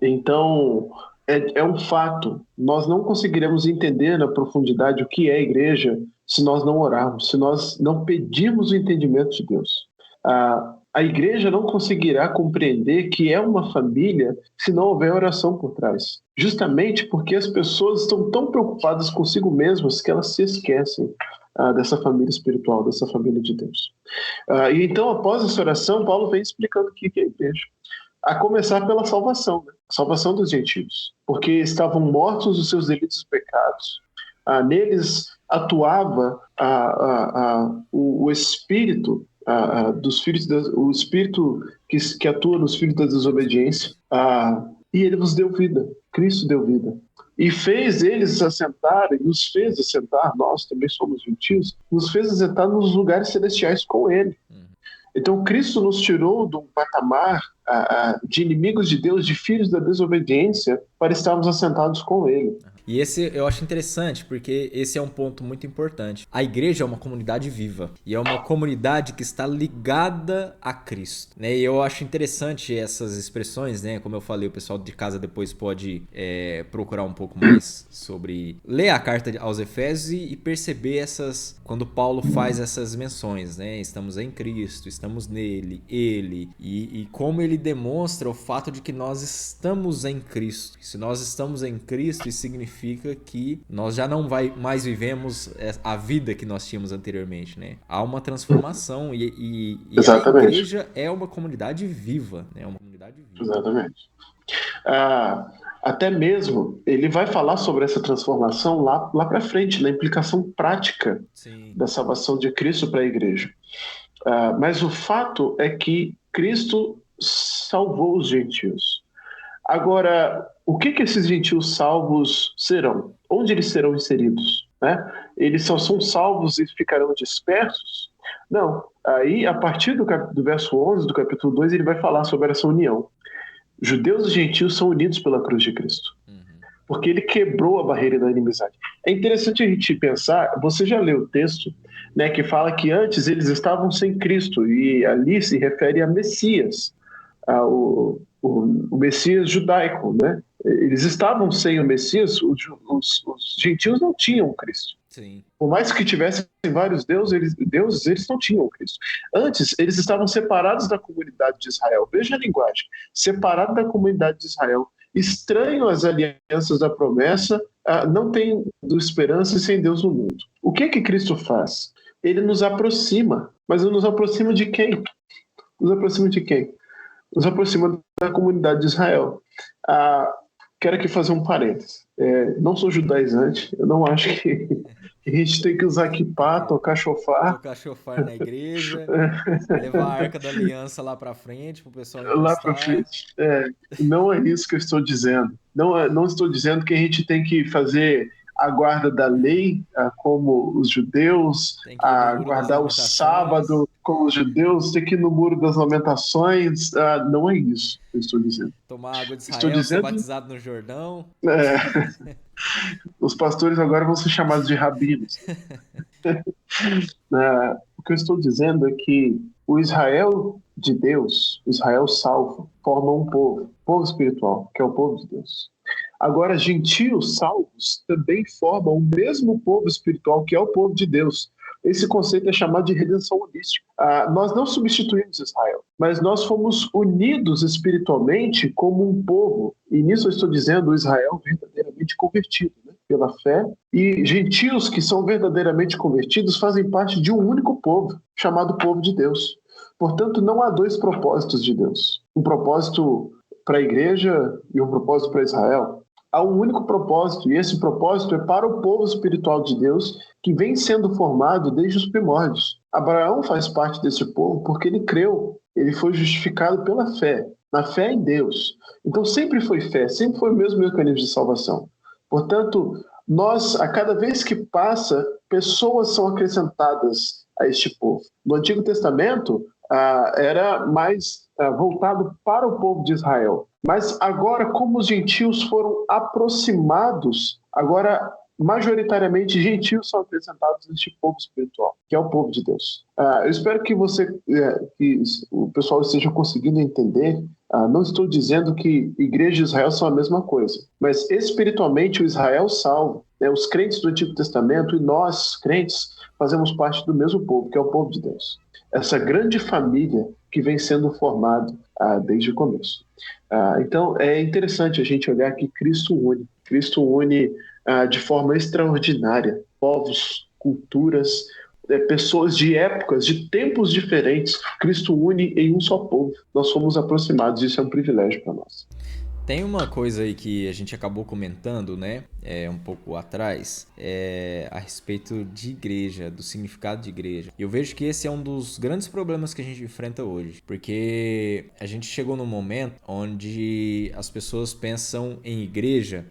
Então, é um fato. Nós não conseguiremos entender na profundidade o que é a igreja se nós não orarmos, se nós não pedirmos o entendimento de Deus. A igreja não conseguirá compreender que é uma família se não houver oração por trás. Justamente porque as pessoas estão tão preocupadas consigo mesmas que elas se esquecem dessa família espiritual, dessa família de Deus. E então, após essa oração, Paulo vem explicando o que é a igreja. A começar pela salvação, né? Salvação dos gentios, porque estavam mortos os seus delitos e pecados. Neles atuava o espírito dos filhos, o espírito que atua nos filhos da desobediência, e ele nos deu vida. Cristo deu vida. E fez eles assentarem, nos fez assentar, nós também somos gentios, nos fez assentar nos lugares celestiais com ele. Então, Cristo nos tirou de um patamar de inimigos de Deus, de filhos da desobediência, para estarmos assentados com ele. E esse eu acho interessante, porque esse é um ponto muito importante. A igreja é uma comunidade viva e é uma comunidade que está ligada a Cristo, né? E eu acho interessante essas expressões, né? Como eu falei, o pessoal de casa depois pode procurar um pouco mais sobre... Ler a carta aos Efésios e perceber essas... Quando Paulo faz essas menções, né? Estamos em Cristo, estamos nele, ele... E como ele demonstra o fato de que nós estamos em Cristo. Se nós estamos em Cristo, isso significa que nós já não mais vivemos a vida que nós tínhamos anteriormente, né? Há uma transformação e a igreja é uma comunidade viva, né? Uma comunidade viva. Exatamente. Até mesmo, ele vai falar sobre essa transformação lá para frente, na implicação prática da salvação de Cristo para a igreja. Mas o fato é que Cristo salvou os gentios. Agora, o que esses gentios salvos serão? Onde eles serão inseridos? Né? Eles só são salvos e ficarão dispersos? Não. Aí, a partir do verso 11 do capítulo 2, ele vai falar sobre essa união. Judeus e gentios são unidos pela cruz de Cristo. Porque ele quebrou a barreira da inimizade. É interessante a gente pensar, você já leu o texto, né, que fala que antes eles estavam sem Cristo, e ali se refere a Messias, o Messias judaico, né? Eles estavam sem o Messias, os gentios não tinham Cristo. Sim. Por mais que tivessem vários deuses, eles não tinham Cristo. Antes, eles estavam separados da comunidade de Israel. Veja a linguagem. Separado da comunidade de Israel. Estranho às alianças da promessa, não tem esperança sem Deus no mundo. O que Cristo faz? Ele nos aproxima. Mas nos aproxima de quem? Nos aproxima de quem? Nos aproxima da comunidade de Israel. Quero aqui fazer um parênteses. Não sou judaizante, eu não acho que a gente tem que usar kippá, tocar shofar. Tocar shofar na igreja, levar a Arca da Aliança lá para frente, para o pessoal encostar. Lá para frente. Não é isso que eu estou dizendo. Não estou dizendo que a gente tem que fazer a guarda da lei, como os judeus, guardar o sábado como os judeus, ter que ir no Muro das Lamentações. Não é isso que eu estou dizendo. Tomar água de Israel, ser batizado no Jordão. Os pastores agora vão ser chamados de rabinos. O que eu estou dizendo é que o Israel de Deus, o Israel salvo, forma um povo espiritual, que é o povo de Deus. Agora, gentios salvos também formam o mesmo povo espiritual, que é o povo de Deus. Esse conceito é chamado de redenção holística. Nós não substituímos Israel, mas nós fomos unidos espiritualmente como um povo. E nisso eu estou dizendo o Israel verdadeiramente convertido, né, pela fé. E gentios que são verdadeiramente convertidos fazem parte de um único povo, chamado povo de Deus. Portanto, não há dois propósitos de Deus. Um propósito para a igreja e um propósito para Israel. Há um único propósito, e esse propósito é para o povo espiritual de Deus, que vem sendo formado desde os primórdios. Abraão faz parte desse povo porque ele creu, ele foi justificado pela fé, na fé em Deus. Então sempre foi fé, sempre foi o mesmo mecanismo de salvação. Portanto, nós, a cada vez que passa, pessoas são acrescentadas a este povo. No Antigo Testamento, era mais voltado para o povo de Israel. Mas agora, como os gentios foram aproximados, agora majoritariamente gentios são acrescentados neste povo espiritual, que é o povo de Deus. Eu espero que que o pessoal esteja conseguindo entender. Não estou dizendo que Igreja e Israel são a mesma coisa, mas espiritualmente o Israel salvo, né, os crentes do Antigo Testamento e nós, crentes, fazemos parte do mesmo povo, que é o povo de Deus. Essa grande família que vem sendo formada desde o começo. Então, é interessante a gente olhar que Cristo une. Cristo une de forma extraordinária povos, culturas, pessoas de épocas, de tempos diferentes. Cristo une em um só povo. Nós fomos aproximados, isso é um privilégio para nós. Tem uma coisa aí que a gente acabou comentando, né, um pouco atrás, a respeito de igreja, do significado de igreja. E eu vejo que esse é um dos grandes problemas que a gente enfrenta hoje, porque a gente chegou num momento onde as pessoas pensam em igreja,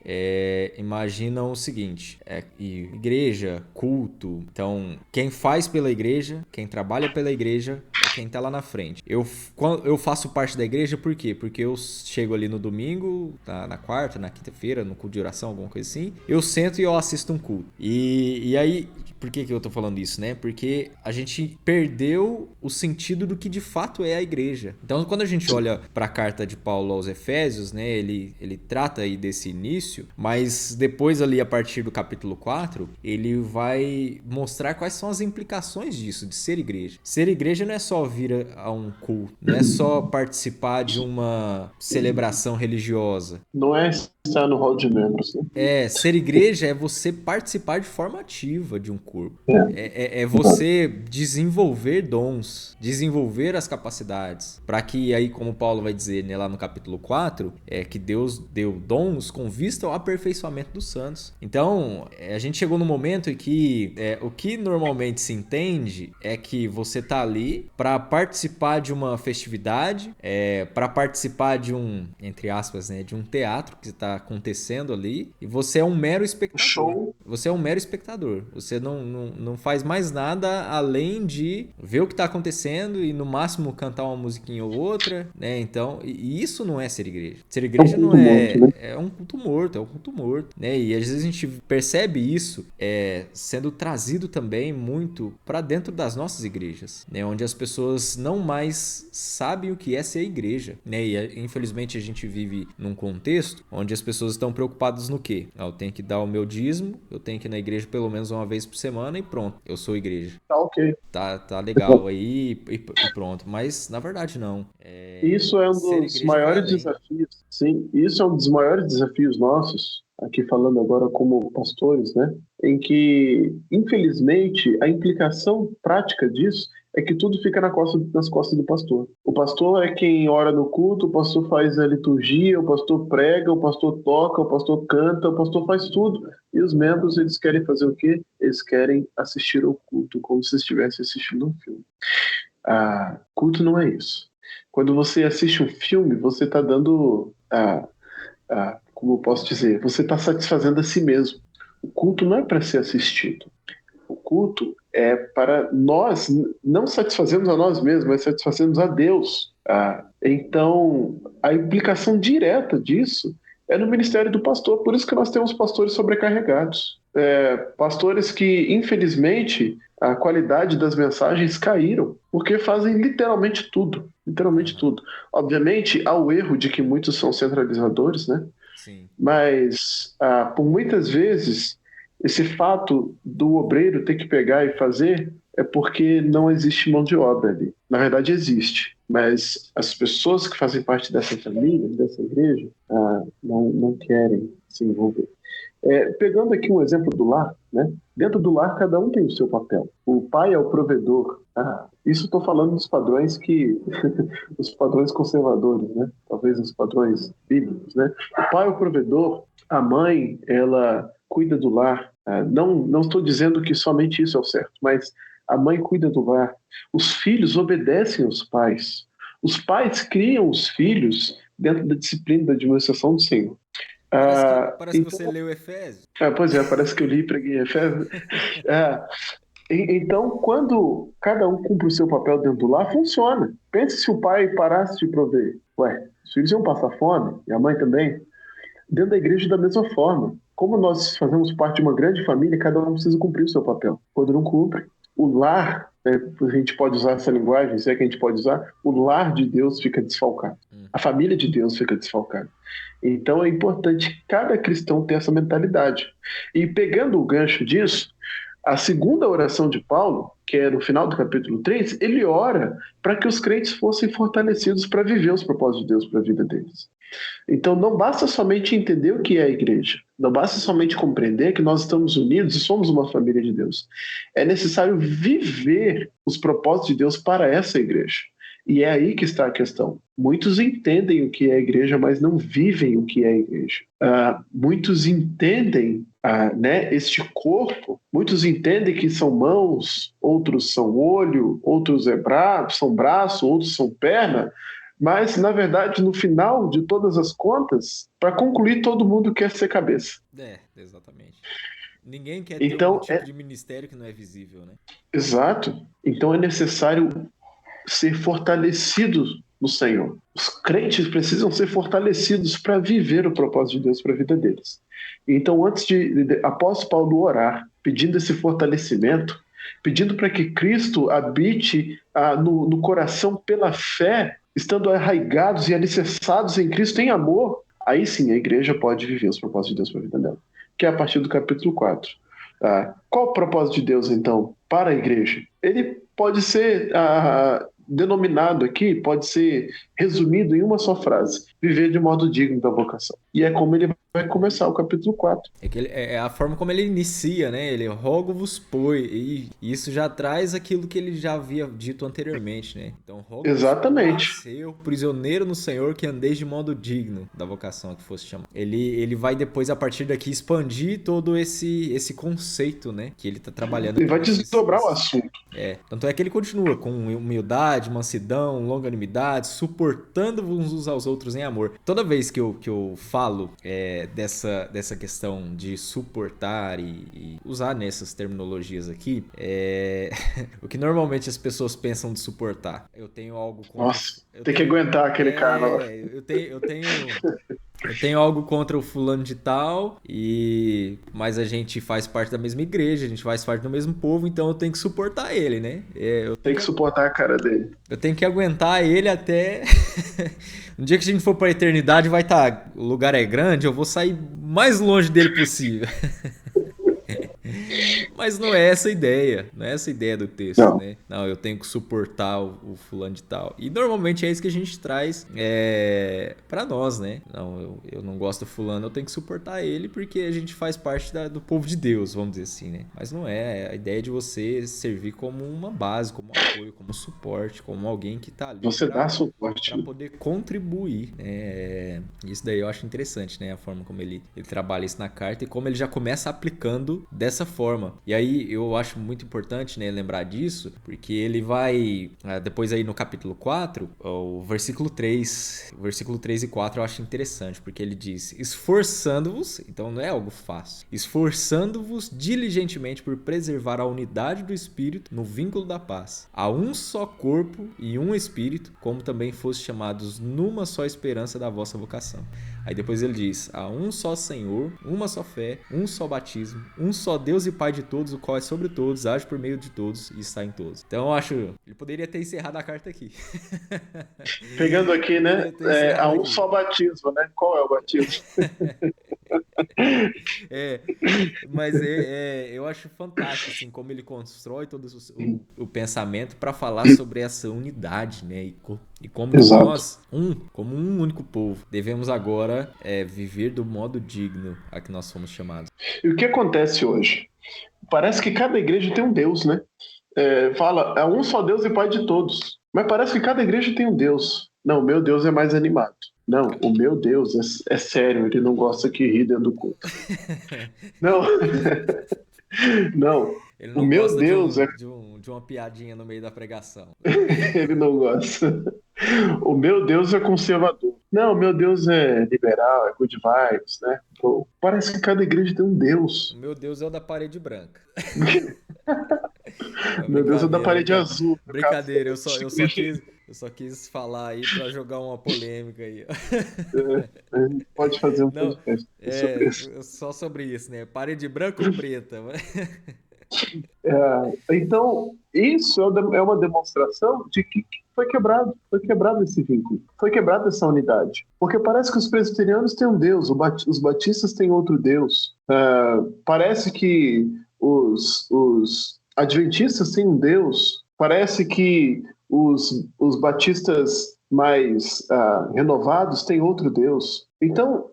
imaginam o seguinte, igreja, culto, então quem faz pela igreja, quem trabalha pela igreja, quem tá lá na frente. Eu faço parte da igreja por quê? Porque eu chego ali no domingo, na quarta, na quinta-feira, no culto de oração, alguma coisa assim, eu sento e eu assisto um culto. E aí, por que eu tô falando isso, né? Porque a gente perdeu o sentido do que de fato é a igreja. Então, quando a gente olha para a carta de Paulo aos Efésios, né, ele trata aí desse início, mas depois ali a partir do capítulo 4, ele vai mostrar quais são as implicações disso, de ser igreja. Ser igreja não é só vir a um culto, não é só participar de uma celebração religiosa. Não é estar no hall de membros, né? Ser igreja é você participar de forma ativa de um corpo. É você desenvolver dons, desenvolver as capacidades, para que aí, como Paulo vai dizer, né, lá no capítulo 4, que Deus deu dons com vista ao aperfeiçoamento dos santos. Então, a gente chegou no momento em que o que normalmente se entende é que você tá ali para participar de uma festividade, para participar de um, entre aspas, né, de um teatro que está acontecendo ali, e você é um mero espectador. Show. Você é um mero espectador. Você não faz mais nada além de ver o que está acontecendo e no máximo cantar uma musiquinha ou outra, né? Então, e isso não é ser igreja. Ser igreja não é... morto, né? É um culto morto, né? E às vezes a gente percebe isso sendo trazido também muito para dentro das nossas igrejas, né? Onde as pessoas não mais sabem o que é ser igreja, né? E infelizmente a gente vive num contexto onde as pessoas estão preocupadas no quê? Eu tenho que dar o meu dízimo, eu tenho que ir na igreja pelo menos uma vez por semana e pronto, eu sou igreja. Tá ok. Tá legal aí e pronto. Mas na verdade não. Isso é um dos maiores desafios. Sim, isso é um dos maiores desafios nossos, aqui falando agora como pastores, né? Em que, infelizmente, a implicação prática disso é que tudo fica nas costas do pastor. O pastor é quem ora no culto, o pastor faz a liturgia, o pastor prega, o pastor toca, o pastor canta, o pastor faz tudo. E os membros, eles querem fazer o quê? Eles querem assistir ao culto, como se estivessem assistindo um filme. Culto não é isso. Quando você assiste um filme, você está dando, como eu posso dizer, você está satisfazendo a si mesmo. O culto não é para ser assistido. O culto é para nós não satisfazermos a nós mesmos, mas satisfazermos a Deus. Então, a implicação direta disso é no ministério do pastor. Por isso que nós temos pastores sobrecarregados. Pastores que, infelizmente, a qualidade das mensagens caíram, porque fazem literalmente tudo. Literalmente tudo. Obviamente, há o erro de que muitos são centralizadores, né? Sim. Mas, por muitas vezes, esse fato do obreiro ter que pegar e fazer é porque não existe mão de obra ali. Na verdade, existe. Mas as pessoas que fazem parte dessa família, dessa igreja, não querem se envolver. Pegando aqui um exemplo do lar, né? Dentro do lar, cada um tem o seu papel. O pai é o provedor. Isso estou falando dos padrões os padrões conservadores, né? Talvez os padrões bíblicos, né? O pai é o provedor, a mãe, ela cuida do lar. Não estou dizendo que somente isso é o certo, mas a mãe cuida do lar. Os filhos obedecem aos pais. Os pais criam os filhos dentro da disciplina da administração do Senhor. Parece que você leu Efésios. Pois é, parece que eu li e preguei Efésios. Então, quando cada um cumpre o seu papel dentro do lar, funciona. Pense se o pai parasse de prover. Os filhos iam passar fome, e a mãe também. dentro da igreja da mesma forma. Como nós fazemos parte de uma grande família, cada um precisa cumprir o seu papel. Quando não cumpre, o lar, né, a gente pode usar essa linguagem, se é que a gente pode usar, o lar de Deus fica desfalcado. A família de Deus fica desfalcada. Então é importante cada cristão ter essa mentalidade. E pegando o gancho disso, a segunda oração de Paulo, que é no final do capítulo 3, ele ora para que os crentes fossem fortalecidos para viver os propósitos de Deus para a vida deles. Então não basta somente entender o que é a igreja, não basta somente compreender que nós estamos unidos e somos uma família de Deus. É necessário viver os propósitos de Deus para essa igreja. E é aí que está a questão. Muitos entendem o que é a igreja, mas não vivem o que é a igreja. Muitos entendem né, este corpo, muitos entendem que são mãos, outros são olho, outros são braço, outros são perna, mas, na verdade, no final de todas as contas, para concluir, todo mundo quer ser cabeça. Exatamente. Ninguém quer ter Então, um tipo de ministério que não é visível, né? Exato. Então é necessário ser fortalecidos no Senhor. Os crentes precisam ser fortalecidos para viver o propósito de Deus para a vida deles. Então, após Paulo orar, pedindo esse fortalecimento, pedindo para que Cristo habite no coração pela fé, estando arraigados e alicerçados em Cristo em amor, aí sim a igreja pode viver os propósitos de Deus para a vida dela. Que é a partir do capítulo 4. Qual o propósito de Deus, então, para a igreja? Ele pode ser denominado aqui, pode ser resumido em uma só frase: viver de modo digno da vocação. E é como ele vai começar o capítulo 4. É a forma como ele inicia, né? Ele rogo-vos, pois, e isso já traz aquilo que ele já havia dito anteriormente, né? Então, Exatamente. Ser prisioneiro no Senhor, que andeis de modo digno da vocação que fosse chamado. Ele vai depois, a partir daqui, expandir todo esse conceito, né? Que ele tá trabalhando. Ele vai desdobrar o assunto. Tanto é que ele continua com humildade, mansidão, longanimidade, suportando-vos uns aos outros em amor. Toda vez que eu falo dessa questão de suportar e usar nessas terminologias aqui, o que normalmente as pessoas pensam de suportar. Eu tenho algo contra... Nossa, tem que aguentar aquele cara. Eu tenho algo contra o fulano de tal, mas a gente faz parte da mesma igreja, a gente faz parte do mesmo povo, então eu tenho que suportar ele, né? Eu tenho que suportar a cara dele. Eu tenho que aguentar ele até... No dia que a gente for para a eternidade, vai estar... O lugar é grande, eu vou sair mais longe dele possível. Mas não é essa a ideia. Não é essa a ideia do texto, não. Né? Não, eu tenho que suportar o fulano de tal. E normalmente é isso que a gente traz pra nós, né? Não, eu não gosto do fulano, eu tenho que suportar ele porque a gente faz parte do povo de Deus, vamos dizer assim, né? Mas não é. A ideia de você servir como uma base, como apoio, como suporte, como alguém que tá ali você dá suporte pra poder contribuir. Isso daí eu acho interessante, né? A forma como ele trabalha isso na carta e como ele já começa aplicando dessa forma. E aí eu acho muito importante, né, lembrar disso, porque ele vai, depois aí no capítulo 4, o versículo 3 e 4 eu acho interessante, porque ele diz: esforçando-vos, então não é algo fácil, esforçando-vos diligentemente por preservar a unidade do Espírito no vínculo da paz. Há um só corpo e um Espírito, como também foste chamados numa só esperança da vossa vocação. Aí depois ele diz: há um só Senhor, uma só fé, um só batismo, um só Deus e Pai de todos, o qual é sobre todos, age por meio de todos e está em todos. Então eu acho, ele poderia ter encerrado a carta aqui. Pegando aqui, né? Há um só batismo, né? Qual é o batismo? Mas eu acho fantástico assim, como ele constrói todo o pensamento para falar sobre essa unidade, né? E como Exato. Nós, como um único povo, devemos agora viver do modo digno a que nós fomos chamados. E o que acontece hoje? Parece que cada igreja tem um Deus, né? Fala, é um só Deus e Pai de todos. Mas parece que cada igreja tem um Deus. Não, o meu Deus é mais animado. Não, o meu Deus é sério, ele não gosta que ri dentro do culto. Não. Não. Ele não o meu gosta Deus de uma piadinha no meio da pregação. Ele não gosta. O meu Deus é conservador. Não, o meu Deus é liberal, é good vibes, né? Então, parece que cada igreja tem um Deus. O meu Deus é o da parede branca. Meu Deus é o da parede azul. Brincadeira, eu Eu só quis falar aí para jogar uma polêmica aí. A gente pode fazer um Não, podcast sobre isso. só sobre isso, né? Parede branca ou preta? Então, isso é uma demonstração de que foi quebrado esse vínculo, foi quebrada essa unidade. Porque parece que os presbiterianos têm um Deus, os batistas têm outro Deus. Parece que os adventistas têm um Deus, parece que os batistas mais renovados têm outro Deus. Então,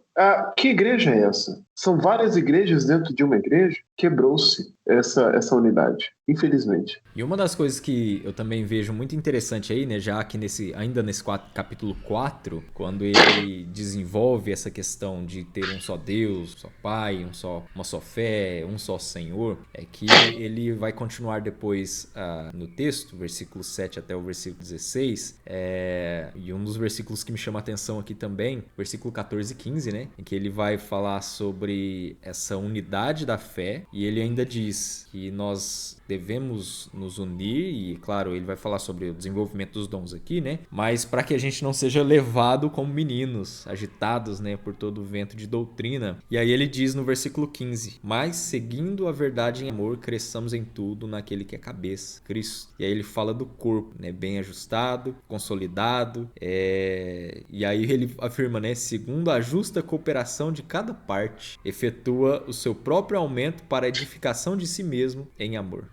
que igreja é essa? São várias igrejas dentro de uma igreja. Quebrou-se essa unidade, infelizmente. E uma das coisas que eu também vejo muito interessante aí, né, já que ainda nesse capítulo 4, quando ele desenvolve essa questão de ter um só Deus, um só Pai, uma só fé, um só Senhor, é que ele vai continuar depois no texto, versículo 7 até o versículo 16, e um dos versículos que me chama a atenção aqui também, versículo 14 e 15, né, em que ele vai falar sobre essa unidade da fé, e ele ainda diz que nós devemos nos unir, e claro, ele vai falar sobre o desenvolvimento dos dons aqui, né? Mas para que a gente não seja levado como meninos, agitados, né, por todo o vento de doutrina. E aí ele diz no versículo 15: mas seguindo a verdade em amor, cresçamos em tudo naquele que é cabeça, Cristo. E aí ele fala do corpo, né, bem ajustado, consolidado, e aí ele afirma, né, segundo a justa cooperação de cada parte, efetua o seu próprio aumento para a edificação de si mesmo em amor.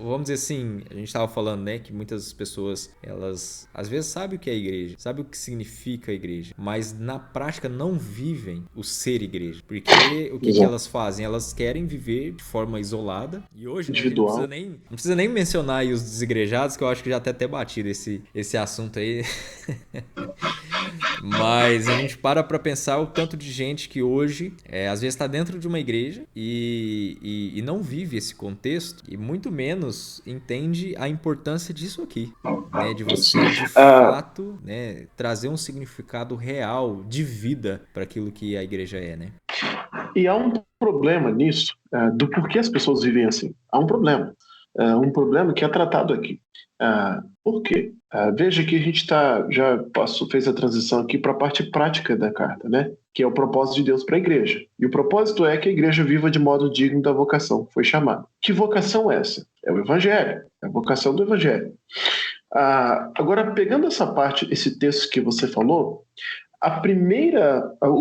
Vamos dizer assim, a gente estava falando, né, que muitas pessoas, elas às vezes sabem o que é a igreja, sabem o que significa a igreja, mas na prática não vivem o ser igreja. Porque o que elas fazem? Elas querem viver de forma isolada. E hoje, né, não precisa nem mencionar aí os desigrejados, que eu acho que já até batido esse assunto aí. Mas a gente para pensar o tanto de gente que hoje às vezes está dentro de uma igreja e não vive esse contexto, e muito menos entende a importância disso aqui, né? De você de fato, né, trazer um significado real de vida para aquilo que a igreja é, né? E há um problema nisso, do porquê as pessoas vivem assim. Há um problema. Um problema que é tratado aqui. Por quê? Veja que a gente fez a transição aqui para a parte prática da carta, né? Que é o propósito de Deus para a igreja. E o propósito é que a igreja viva de modo digno da vocação que foi chamada. Que vocação é essa? É o Evangelho, é a vocação do Evangelho. Agora, pegando essa parte, esse texto que você falou, o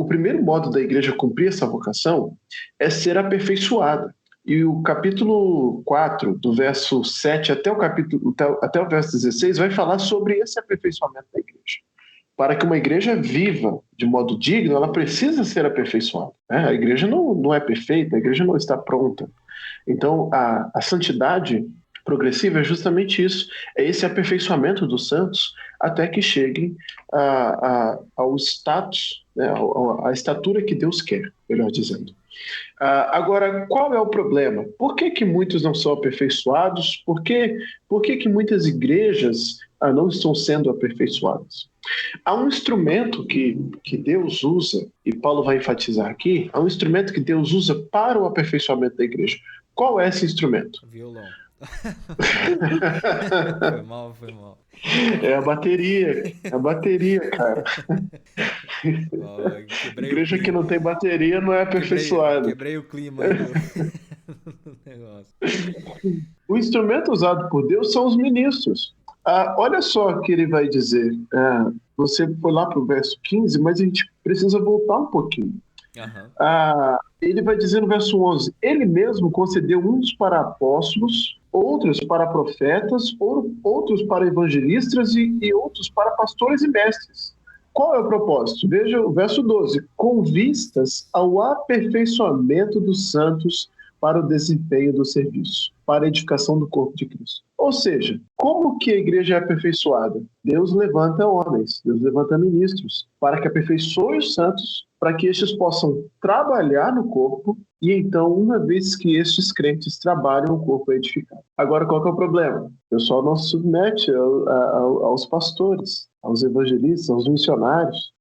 primeiro modo da igreja cumprir essa vocação é ser aperfeiçoada. E o capítulo 4, do verso 7 até o verso 16, vai falar sobre esse aperfeiçoamento da igreja. Para que uma igreja viva de modo digno, ela precisa ser aperfeiçoada, né? A igreja não é perfeita, a igreja não está pronta. Então, a santidade progressiva é justamente isso, é esse aperfeiçoamento dos santos até que cheguem ao status, né, à estatura que Deus quer, melhor dizendo. Agora, qual é o problema? Por que muitos não são aperfeiçoados? Por que muitas igrejas não estão sendo aperfeiçoadas? Há um instrumento que Deus usa, e Paulo vai enfatizar aqui, há um instrumento que Deus usa para o aperfeiçoamento da igreja. Qual é esse instrumento? Violão. Foi mal. É a bateria, cara. Igreja que não tem bateria não é aperfeiçoada. Quebrei o clima aí do negócio. O instrumento usado por Deus são os ministros. Olha só o que ele vai dizer. Você foi lá para o verso 15, mas a gente precisa voltar um pouquinho. Uhum. Ele vai dizer no verso 11: ele mesmo concedeu uns para apóstolos, outros para profetas, outros para evangelistas e outros para pastores e mestres. Qual é o propósito? Veja o verso 12: com vistas ao aperfeiçoamento dos santos para o desempenho do serviço, para a edificação do corpo de Cristo. Ou seja, como que a igreja é aperfeiçoada? Deus levanta homens, Deus levanta ministros, para que aperfeiçoe os santos, para que estes possam trabalhar no corpo, e então, uma vez que estes crentes trabalham, o corpo é edificado. Agora, qual que é o problema? O pessoal não se submete aos pastores, aos evangelistas, aos missionários.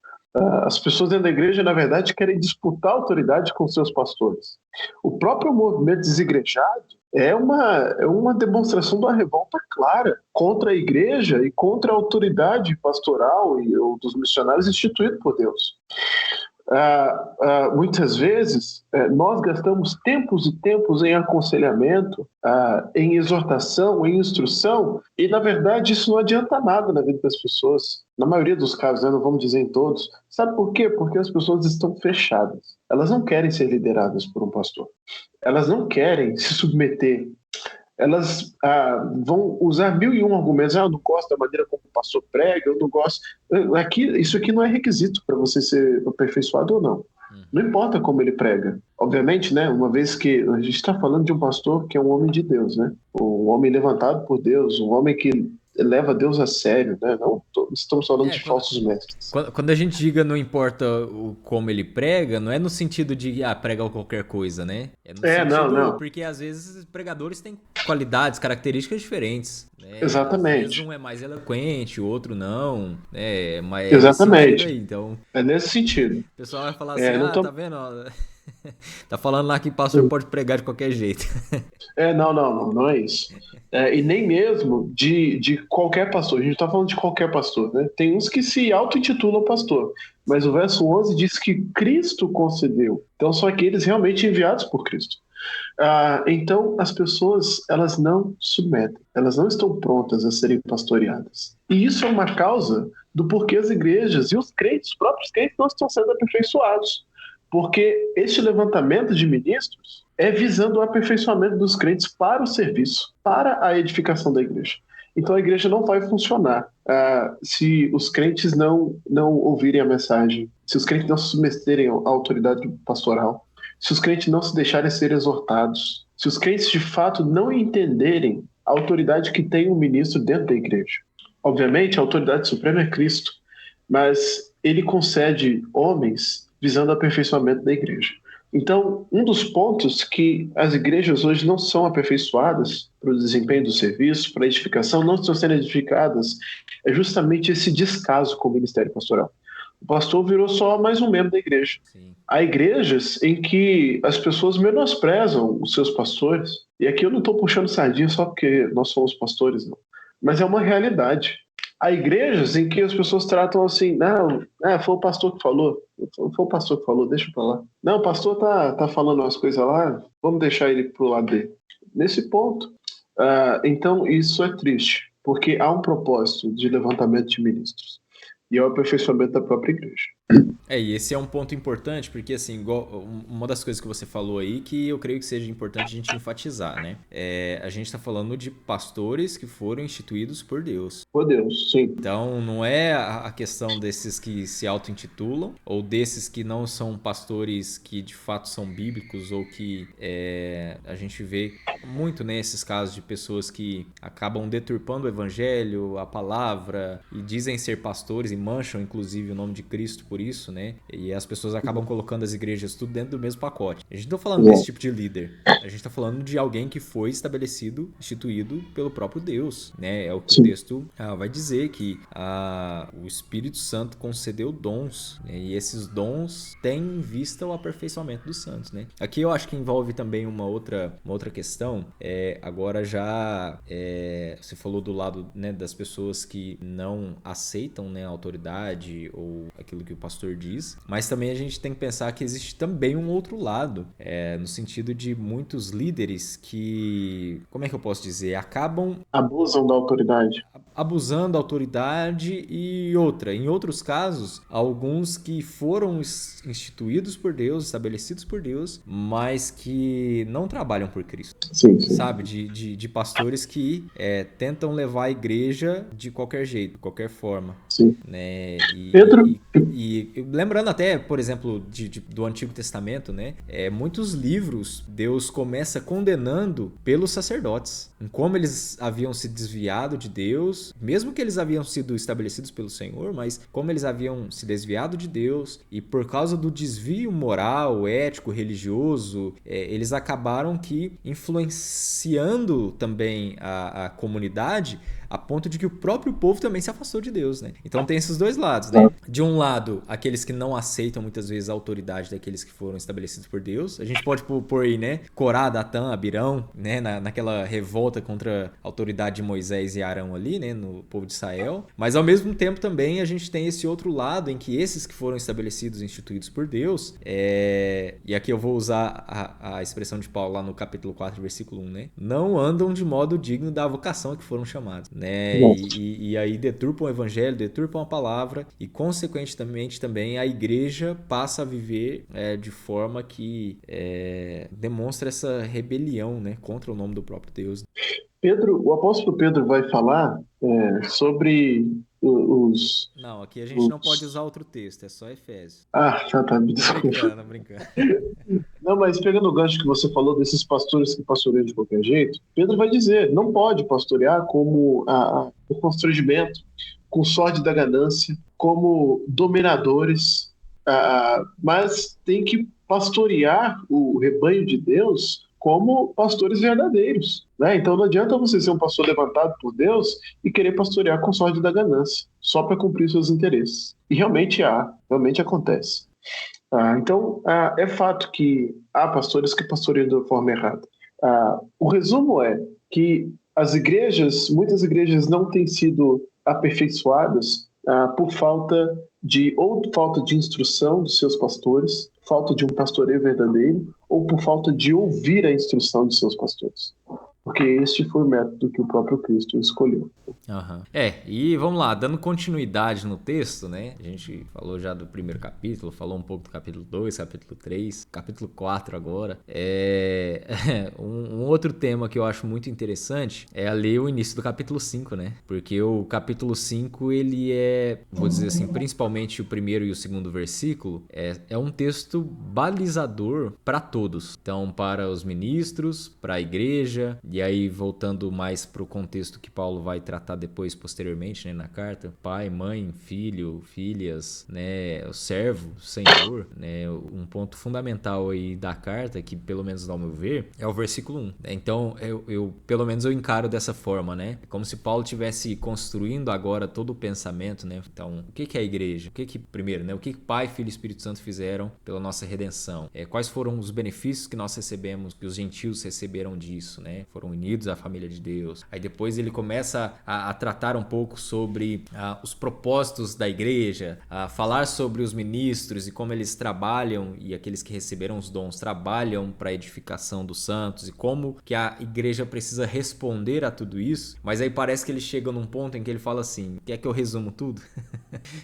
As pessoas dentro da igreja, na verdade, querem disputar a autoridade com seus pastores. O próprio movimento desigrejado É uma demonstração de uma revolta clara contra a igreja e contra a autoridade pastoral ou dos missionários instituído por Deus. Muitas vezes nós gastamos tempos e tempos em aconselhamento, em exortação, em instrução, e na verdade isso não adianta nada na vida das pessoas. Na maioria dos casos, né, não vamos dizer em todos. Sabe por quê? Porque as pessoas estão fechadas. Elas não querem ser lideradas por um pastor. Elas não querem se submeter. Elas vão usar 1001 argumentos. Eu não gosto da maneira como o pastor prega, eu não gosto. Isso aqui não é requisito para você ser aperfeiçoado ou não. Não importa como ele prega. Obviamente, né, uma vez que a gente está falando de um pastor que é um homem de Deus, né? Um homem levantado por Deus, um homem que leva Deus a sério, né? Não estamos falando de falsos mestres. Quando a gente diga não importa como ele prega, não é no sentido de prega qualquer coisa, né? É no sentido, não. Porque às vezes pregadores têm qualidades, características diferentes. Né? Exatamente. Às vezes um é mais eloquente, o outro não. Né? Mas exatamente. Aí, então, é nesse sentido. O pessoal vai falar assim, tá vendo? Tá falando lá que o pastor pode pregar de qualquer jeito. Não é isso. E nem mesmo de qualquer pastor. A gente está falando de qualquer pastor, né? Tem uns que se auto-intitulam pastor, mas o verso 11 diz que Cristo concedeu. Então são aqueles realmente enviados por Cristo. Então as pessoas, elas não submetem, elas não estão prontas a serem pastoreadas. E isso é uma causa do porquê as igrejas e os crentes, os próprios crentes, não estão sendo aperfeiçoados. Porque este levantamento de ministros é visando o aperfeiçoamento dos crentes para o serviço, para a edificação da igreja. Então a igreja não vai funcionar se os crentes não ouvirem a mensagem, se os crentes não se submeterem à autoridade pastoral, se os crentes não se deixarem ser exortados, se os crentes de fato não entenderem a autoridade que tem um ministro dentro da igreja. Obviamente a autoridade suprema é Cristo, mas ele concede homens visando o aperfeiçoamento da igreja. Então, um dos pontos que as igrejas hoje não são aperfeiçoadas para o desempenho do serviço, para a edificação, não estão sendo edificadas, é justamente esse descaso com o ministério pastoral. O pastor virou só mais um membro da igreja. Sim. Há igrejas em que as pessoas menosprezam os seus pastores, e aqui eu não estou puxando sardinha só porque nós somos pastores, não. Mas é uma realidade. Há igrejas em que as pessoas tratam assim, não, foi o pastor que falou, deixa pra lá. Não, o pastor tá falando umas coisas lá, vamos deixar ele pro lado dele. Nesse ponto, então isso é triste, porque há um propósito de levantamento de ministros, e é o aperfeiçoamento da própria igreja. E esse é um ponto importante, porque assim, uma das coisas que você falou aí, que eu creio que seja importante a gente enfatizar, né? A gente está falando de pastores que foram instituídos por Deus. Por Deus, sim. Então, não é a questão desses que se auto-intitulam, ou desses que não são pastores que de fato são bíblicos, ou que a gente vê muito nesses casos de pessoas que acabam deturpando o evangelho, a palavra, e dizem ser pastores e mancham inclusive o nome de Cristo por isso, né? E as pessoas acabam colocando as igrejas tudo dentro do mesmo pacote. A gente não tá falando desse tipo de líder. A gente tá falando de alguém que foi estabelecido, instituído pelo próprio Deus, né? É o que o texto vai dizer, que o Espírito Santo concedeu dons, né? E esses dons têm em vista o aperfeiçoamento dos santos, né? Aqui eu acho que envolve também uma outra questão. Agora já você falou do lado, né, das pessoas que não aceitam, né, a autoridade ou aquilo que o pastor diz, mas também a gente tem que pensar que existe também um outro lado, no sentido de muitos líderes que, como é que eu posso dizer, abusam da autoridade. Abusando da autoridade e em outros casos, alguns que foram instituídos por Deus, estabelecidos por Deus, mas que não trabalham por Cristo. Sim. Sabe? De pastores que tentam levar a igreja de qualquer jeito, de qualquer forma. Sim. Né? Pedro? E lembrando até, por exemplo, do Antigo Testamento, né? Muitos livros Deus começa condenando pelos sacerdotes, em como eles haviam se desviado de Deus, mesmo que eles haviam sido estabelecidos pelo Senhor, mas como eles haviam se desviado de Deus, e por causa do desvio moral, ético, religioso, eles acabaram que influenciando também a comunidade a ponto de que o próprio povo também se afastou de Deus, né? Então tem esses dois lados, né? De um lado, aqueles que não aceitam muitas vezes a autoridade daqueles que foram estabelecidos por Deus. A gente pode pôr aí, né? Corá, Datã, Abirão, né? Naquela revolta contra a autoridade de Moisés e Arão ali, né? No povo de Israel. Mas ao mesmo tempo também a gente tem esse outro lado em que esses que foram estabelecidos e instituídos por Deus, e aqui eu vou usar a expressão de Paulo lá no capítulo 4, versículo 1, né? Não andam de modo digno da vocação a que foram chamados, né? E aí deturpam o evangelho, deturpam a palavra e consequentemente também a igreja passa a viver de forma que demonstra essa rebelião, né? Contra o nome do próprio Deus. O apóstolo Pedro vai falar sobre os... Não, aqui a gente não pode usar outro texto, é só Efésios. Tá, me desculpa. Brincando. Não, mas pegando o gancho que você falou desses pastores que pastoreiam de qualquer jeito, Pedro vai dizer, não pode pastorear como o constrangimento, com sorte da ganância, como dominadores, mas tem que pastorear o rebanho de Deus como pastores verdadeiros, né? Então não adianta você ser um pastor levantado por Deus e querer pastorear com sorte da ganância, só para cumprir seus interesses. E realmente acontece. Então, é fato que há pastores que pastoreiam de forma errada. O resumo é que muitas igrejas não têm sido aperfeiçoadas por falta de instrução dos seus pastores, falta de um pastoreio verdadeiro, ou por falta de ouvir a instrução de seus pastores. Porque este foi o método que o próprio Cristo escolheu. Uhum. E vamos lá, dando continuidade no texto, né? A gente falou já do primeiro capítulo, falou um pouco do capítulo 2, capítulo 3, capítulo 4 agora. Um outro tema que eu acho muito interessante é ler o início do capítulo 5, né? Porque o capítulo 5, ele vou dizer assim, principalmente o primeiro e o segundo versículo, é um texto balizador para todos. Então, para os ministros, para a igreja. E aí, voltando mais para o contexto que Paulo vai tratar depois, posteriormente, né, na carta, pai, mãe, filho, filhas, né, o servo, o senhor, né, um ponto fundamental aí da carta, que pelo menos ao meu ver, é o versículo 1. Então, pelo menos eu encaro dessa forma, né, como se Paulo estivesse construindo agora todo o pensamento, né, então, o que é a igreja? Primeiro, né, o que Pai, Filho e Espírito Santo fizeram pela nossa redenção? Quais foram os benefícios que nós recebemos, que os gentios receberam disso, né? Foram unidos à família de Deus. Aí depois ele começa a tratar um pouco sobre os propósitos da igreja, a falar sobre os ministros e como eles trabalham, e aqueles que receberam os dons trabalham para a edificação dos santos, e como que a igreja precisa responder a tudo isso. Mas aí parece que ele chega num ponto em que ele fala assim: quer que eu resumo tudo?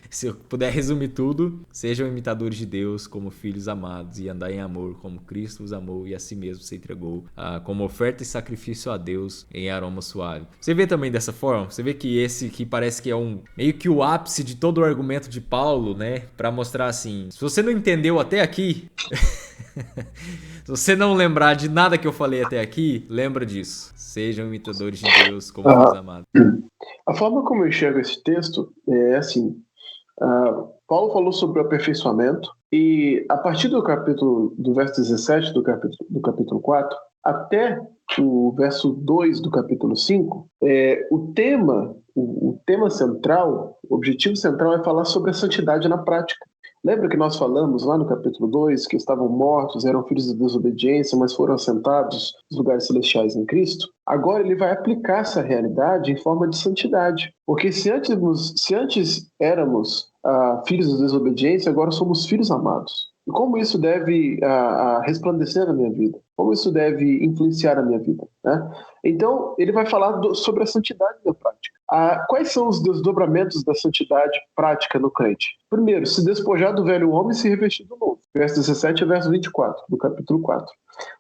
Se eu puder resumir tudo, sejam imitadores de Deus como filhos amados, e andar em amor como Cristo os amou e a si mesmo se entregou, como oferta e sacrifício a Deus em aroma suave. Você vê também dessa forma? Você vê que esse que parece que é meio que o ápice de todo o argumento de Paulo, né? Para mostrar assim, se você não entendeu até aqui, se você não lembrar de nada que eu falei até aqui, lembra disso. Sejam imitadores de Deus como filhos amados. A forma como eu enxergo esse texto é assim: Paulo falou sobre o aperfeiçoamento, e a partir do verso 17 do capítulo 4 até o verso 2 do capítulo 5, o tema central, o objetivo central é falar sobre a santidade na prática. Lembra que nós falamos lá no capítulo 2 que estavam mortos, eram filhos de desobediência, mas foram assentados nos lugares celestiais em Cristo? Agora ele vai aplicar essa realidade em forma de santidade. Porque se antes éramos filhos de desobediência, agora somos filhos amados. E como isso deve resplandecer na minha vida? Como isso deve influenciar a minha vida? Né? Então, ele vai falar sobre a santidade da prática. Quais são os desdobramentos da santidade prática no crente? Primeiro, se despojar do velho homem e se revestir do novo. Verso 17 e verso 24 do capítulo 4.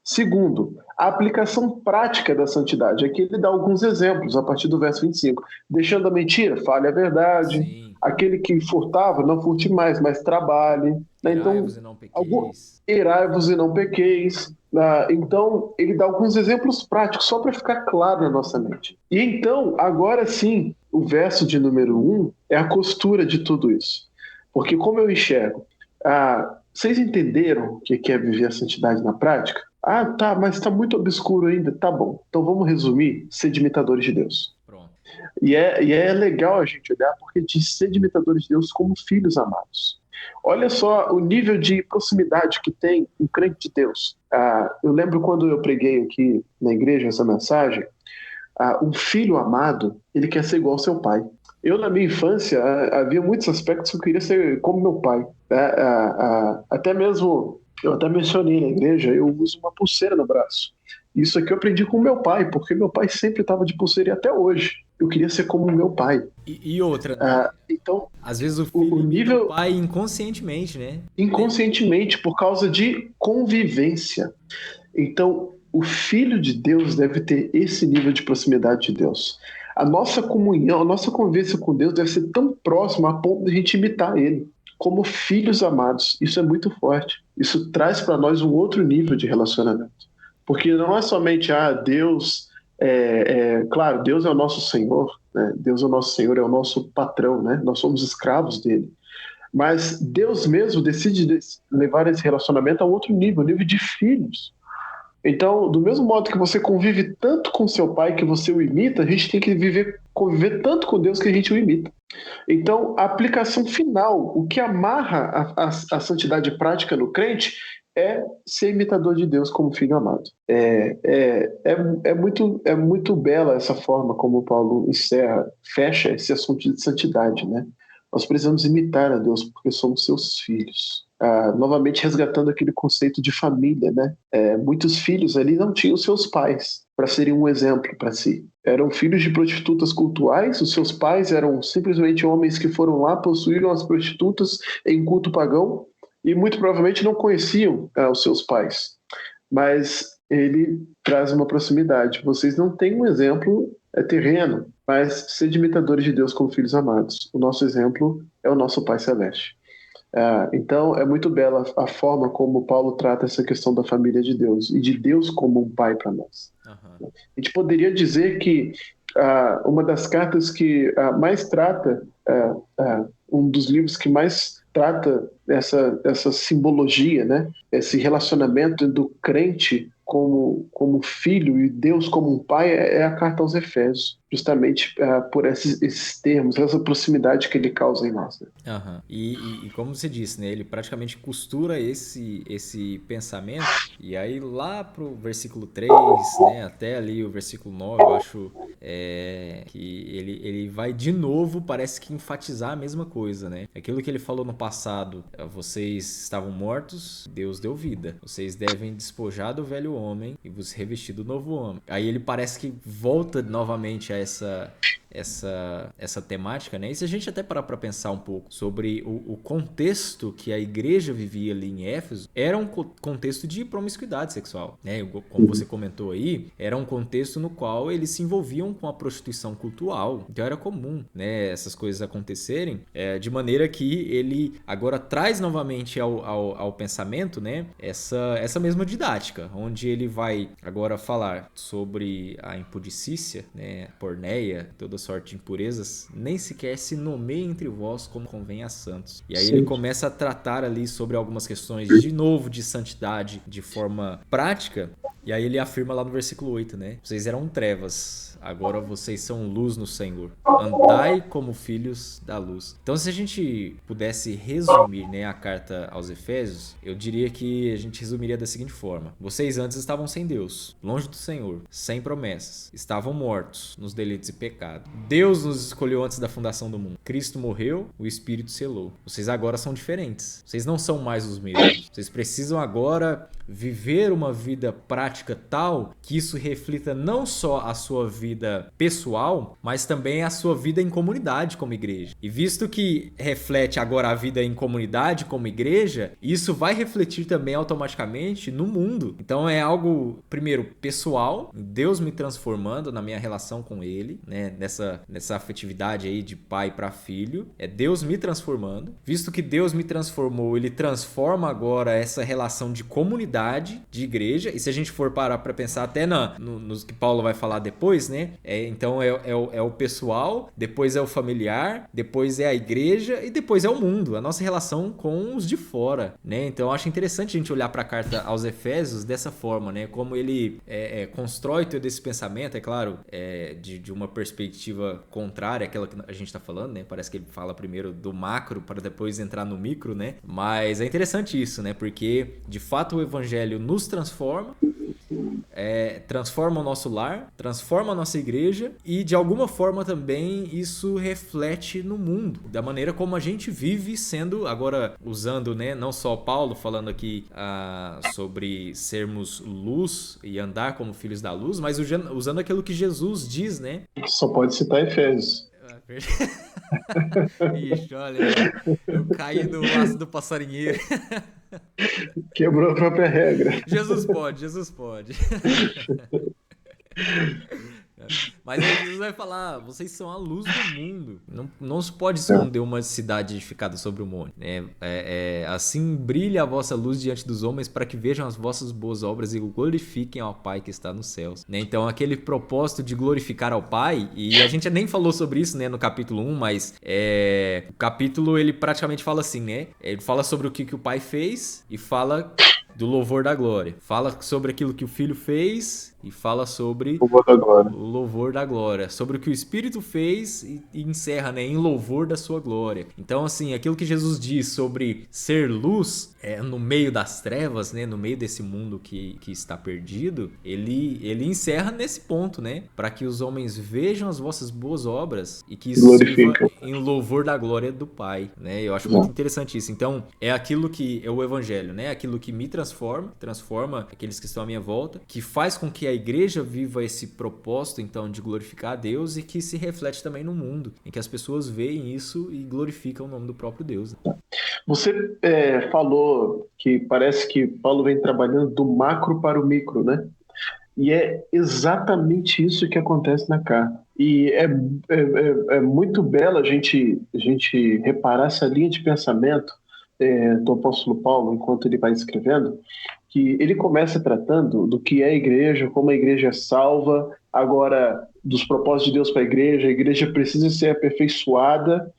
Segundo, a aplicação prática da santidade. Aqui ele dá alguns exemplos a partir do verso 25. Deixando a mentira, fale a verdade. Sim. Aquele que furtava, não furte mais, mas trabalhe. Irai-vos e não pequeis. Irai-vos e não pequeis. Então, ele dá alguns exemplos práticos, só para ficar claro na nossa mente. E então, agora sim, o verso de número 1 é a costura de tudo isso. Porque como eu enxergo, vocês entenderam o que é viver a santidade na prática? Tá, mas está muito obscuro ainda. Tá bom, então vamos resumir: ser imitadores de Deus. Pronto. E é legal a gente olhar porque diz ser imitadores de Deus como filhos amados. Olha só o nível de proximidade que tem um crente de Deus. Eu lembro quando eu preguei aqui na igreja essa mensagem, um filho amado, ele quer ser igual ao seu pai. Eu, na minha infância, havia muitos aspectos que eu queria ser como meu pai. Até mesmo, eu até mencionei na igreja, eu uso uma pulseira no braço. Isso aqui eu aprendi com meu pai, porque meu pai sempre estava de pulseira e até hoje. Eu queria ser como meu pai. E outra, né? Então, Às vezes o o filho imita nível o pai inconscientemente, né? inconscientemente, por causa de convivência. Então, o filho de Deus deve ter esse nível de proximidade de Deus. A nossa comunhão, a nossa convivência com Deus deve ser tão próxima a ponto de a gente imitar Ele, como filhos amados. Isso é muito forte. Isso traz para nós um outro nível de relacionamento. Porque não é somente, Deus, claro, Deus é o nosso Senhor, né? Deus é o nosso Senhor, é o nosso patrão, né? Nós somos escravos dele. Mas Deus mesmo decide levar esse relacionamento a outro nível, nível de filhos. Então, do mesmo modo que você convive tanto com seu pai que você o imita, a gente tem que conviver tanto com Deus que a gente o imita. Então, a aplicação final, o que amarra a santidade prática no crente é ser imitador de Deus como filho amado. É muito bela essa forma como Paulo fecha esse assunto de santidade, né? Nós precisamos imitar a Deus porque somos seus filhos. Novamente resgatando aquele conceito de família, né? Muitos filhos ali não tinham seus pais para serem um exemplo para si. Eram filhos de prostitutas cultuais, os seus pais eram simplesmente homens que foram lá, possuíram as prostitutas em culto pagão e muito provavelmente não conheciam os seus pais. Mas ele traz uma proximidade. Vocês não têm um exemplo terreno, mas sede imitadores de Deus como filhos amados. O nosso exemplo é o nosso Pai Celeste. Então, é muito bela a forma como Paulo trata essa questão da família de Deus e de Deus como um pai para nós. Uhum. A gente poderia dizer que uma das cartas que mais trata, um dos livros que mais trata essa simbologia, né? Esse relacionamento do crente como filho e Deus como um pai é a carta aos Efésios, justamente por esses termos, essa proximidade que ele causa em nós. Né? Uhum. E como você disse, né, ele praticamente costura esse pensamento, e aí lá pro versículo 3, né, até ali o versículo 9, eu acho que ele vai de novo, parece que enfatizar a mesma coisa, né? Aquilo que ele falou no passado, vocês estavam mortos, Deus deu vida. Vocês devem despojar do velho homem e vos revestir do novo homem. Aí ele parece que volta novamente a essa temática, né? E se a gente até parar para pensar um pouco sobre o contexto que a igreja vivia ali em Éfeso, era um contexto de promiscuidade sexual, né? Como você comentou aí, era um contexto no qual eles se envolviam com a prostituição cultural. Então era comum, né, essas coisas acontecerem, de maneira que ele agora traz novamente ao pensamento, né, essa mesma didática, onde ele vai agora falar sobre a impudicícia, né, porneia, toda sorte de impurezas, nem sequer se nomeia entre vós como convém a santos. E aí Sim. Ele começa a tratar ali sobre algumas questões de novo de santidade de forma prática, e aí ele afirma lá no versículo 8, né? Vocês eram trevas, agora vocês são luz no Senhor. Andai como filhos da luz. Então, se a gente pudesse resumir, né, a carta aos Efésios, eu diria que a gente resumiria da seguinte forma. Vocês antes estavam sem Deus, longe do Senhor, sem promessas. Estavam mortos nos delitos e pecado. Deus nos escolheu antes da fundação do mundo. Cristo morreu, o Espírito selou. Vocês agora são diferentes. Vocês não são mais os mesmos. Vocês precisam agora viver uma vida prática tal que isso reflita não só a sua vida pessoal, mas também a sua vida em comunidade como igreja. E visto que reflete agora a vida em comunidade como igreja, isso vai refletir também automaticamente no mundo. Então é algo, primeiro, pessoal, Deus me transformando na minha relação com Ele, né? Nessa afetividade aí de pai para filho, é Deus me transformando. Visto que Deus me transformou, Ele transforma agora essa relação de comunidade, de igreja, e se a gente for for parar para pensar até nos que Paulo vai falar depois, né? Então é o pessoal, depois é o familiar, depois é a igreja e depois é o mundo, a nossa relação com os de fora, né? Então eu acho interessante a gente olhar para a carta aos Efésios dessa forma, né? Como ele constrói todo esse pensamento, é claro, de uma perspectiva contrária àquela que a gente está falando, né? Parece que ele fala primeiro do macro para depois entrar no micro, né? Mas é interessante isso, né? Porque de fato o evangelho nos transforma, transforma o nosso lar, transforma a nossa igreja e de alguma forma também isso reflete no mundo, da maneira como a gente vive, sendo agora usando, né, não só Paulo falando aqui sobre sermos luz e andar como filhos da luz, mas usando aquilo que Jesus diz, né? Só pode citar Efésios. Ixi, olha, eu caí no laço do passarinheiro. Quebrou a própria regra. Jesus pode. Mas aí Jesus vai falar, vocês são a luz do mundo. Não se pode esconder uma cidade edificada sobre o monte. Assim brilha a vossa luz diante dos homens para que vejam as vossas boas obras e glorifiquem ao Pai que está nos céus. Então aquele propósito de glorificar ao Pai, e a gente nem falou sobre isso, né, no capítulo 1, mas o capítulo ele praticamente fala assim, né? Ele fala sobre o que o Pai fez e fala do louvor da glória. Fala sobre aquilo que o Filho fez e fala sobre o louvor da glória. Sobre o que o Espírito fez e encerra, né, em louvor da sua glória. Então, assim, aquilo que Jesus diz sobre ser luz no meio das trevas, né, no meio desse mundo que está perdido, ele encerra nesse ponto, né? Para que os homens vejam as vossas boas obras e que isso sirva em louvor da glória do Pai, né? Eu acho muito interessante isso. Então, é aquilo que é o evangelho, né? Aquilo que me transforma aqueles que estão à minha volta, que faz com que a igreja viva esse propósito, então, de glorificar a Deus e que se reflete também no mundo, em que as pessoas veem isso e glorificam o nome do próprio Deus. Você falou que parece que Paulo vem trabalhando do macro para o micro, né? E é exatamente isso que acontece na carta. E é muito belo a gente reparar essa linha de pensamento do apóstolo Paulo, enquanto ele vai escrevendo, que ele começa tratando do que é a igreja, como a igreja é salva, agora dos propósitos de Deus para a igreja precisa ser aperfeiçoada.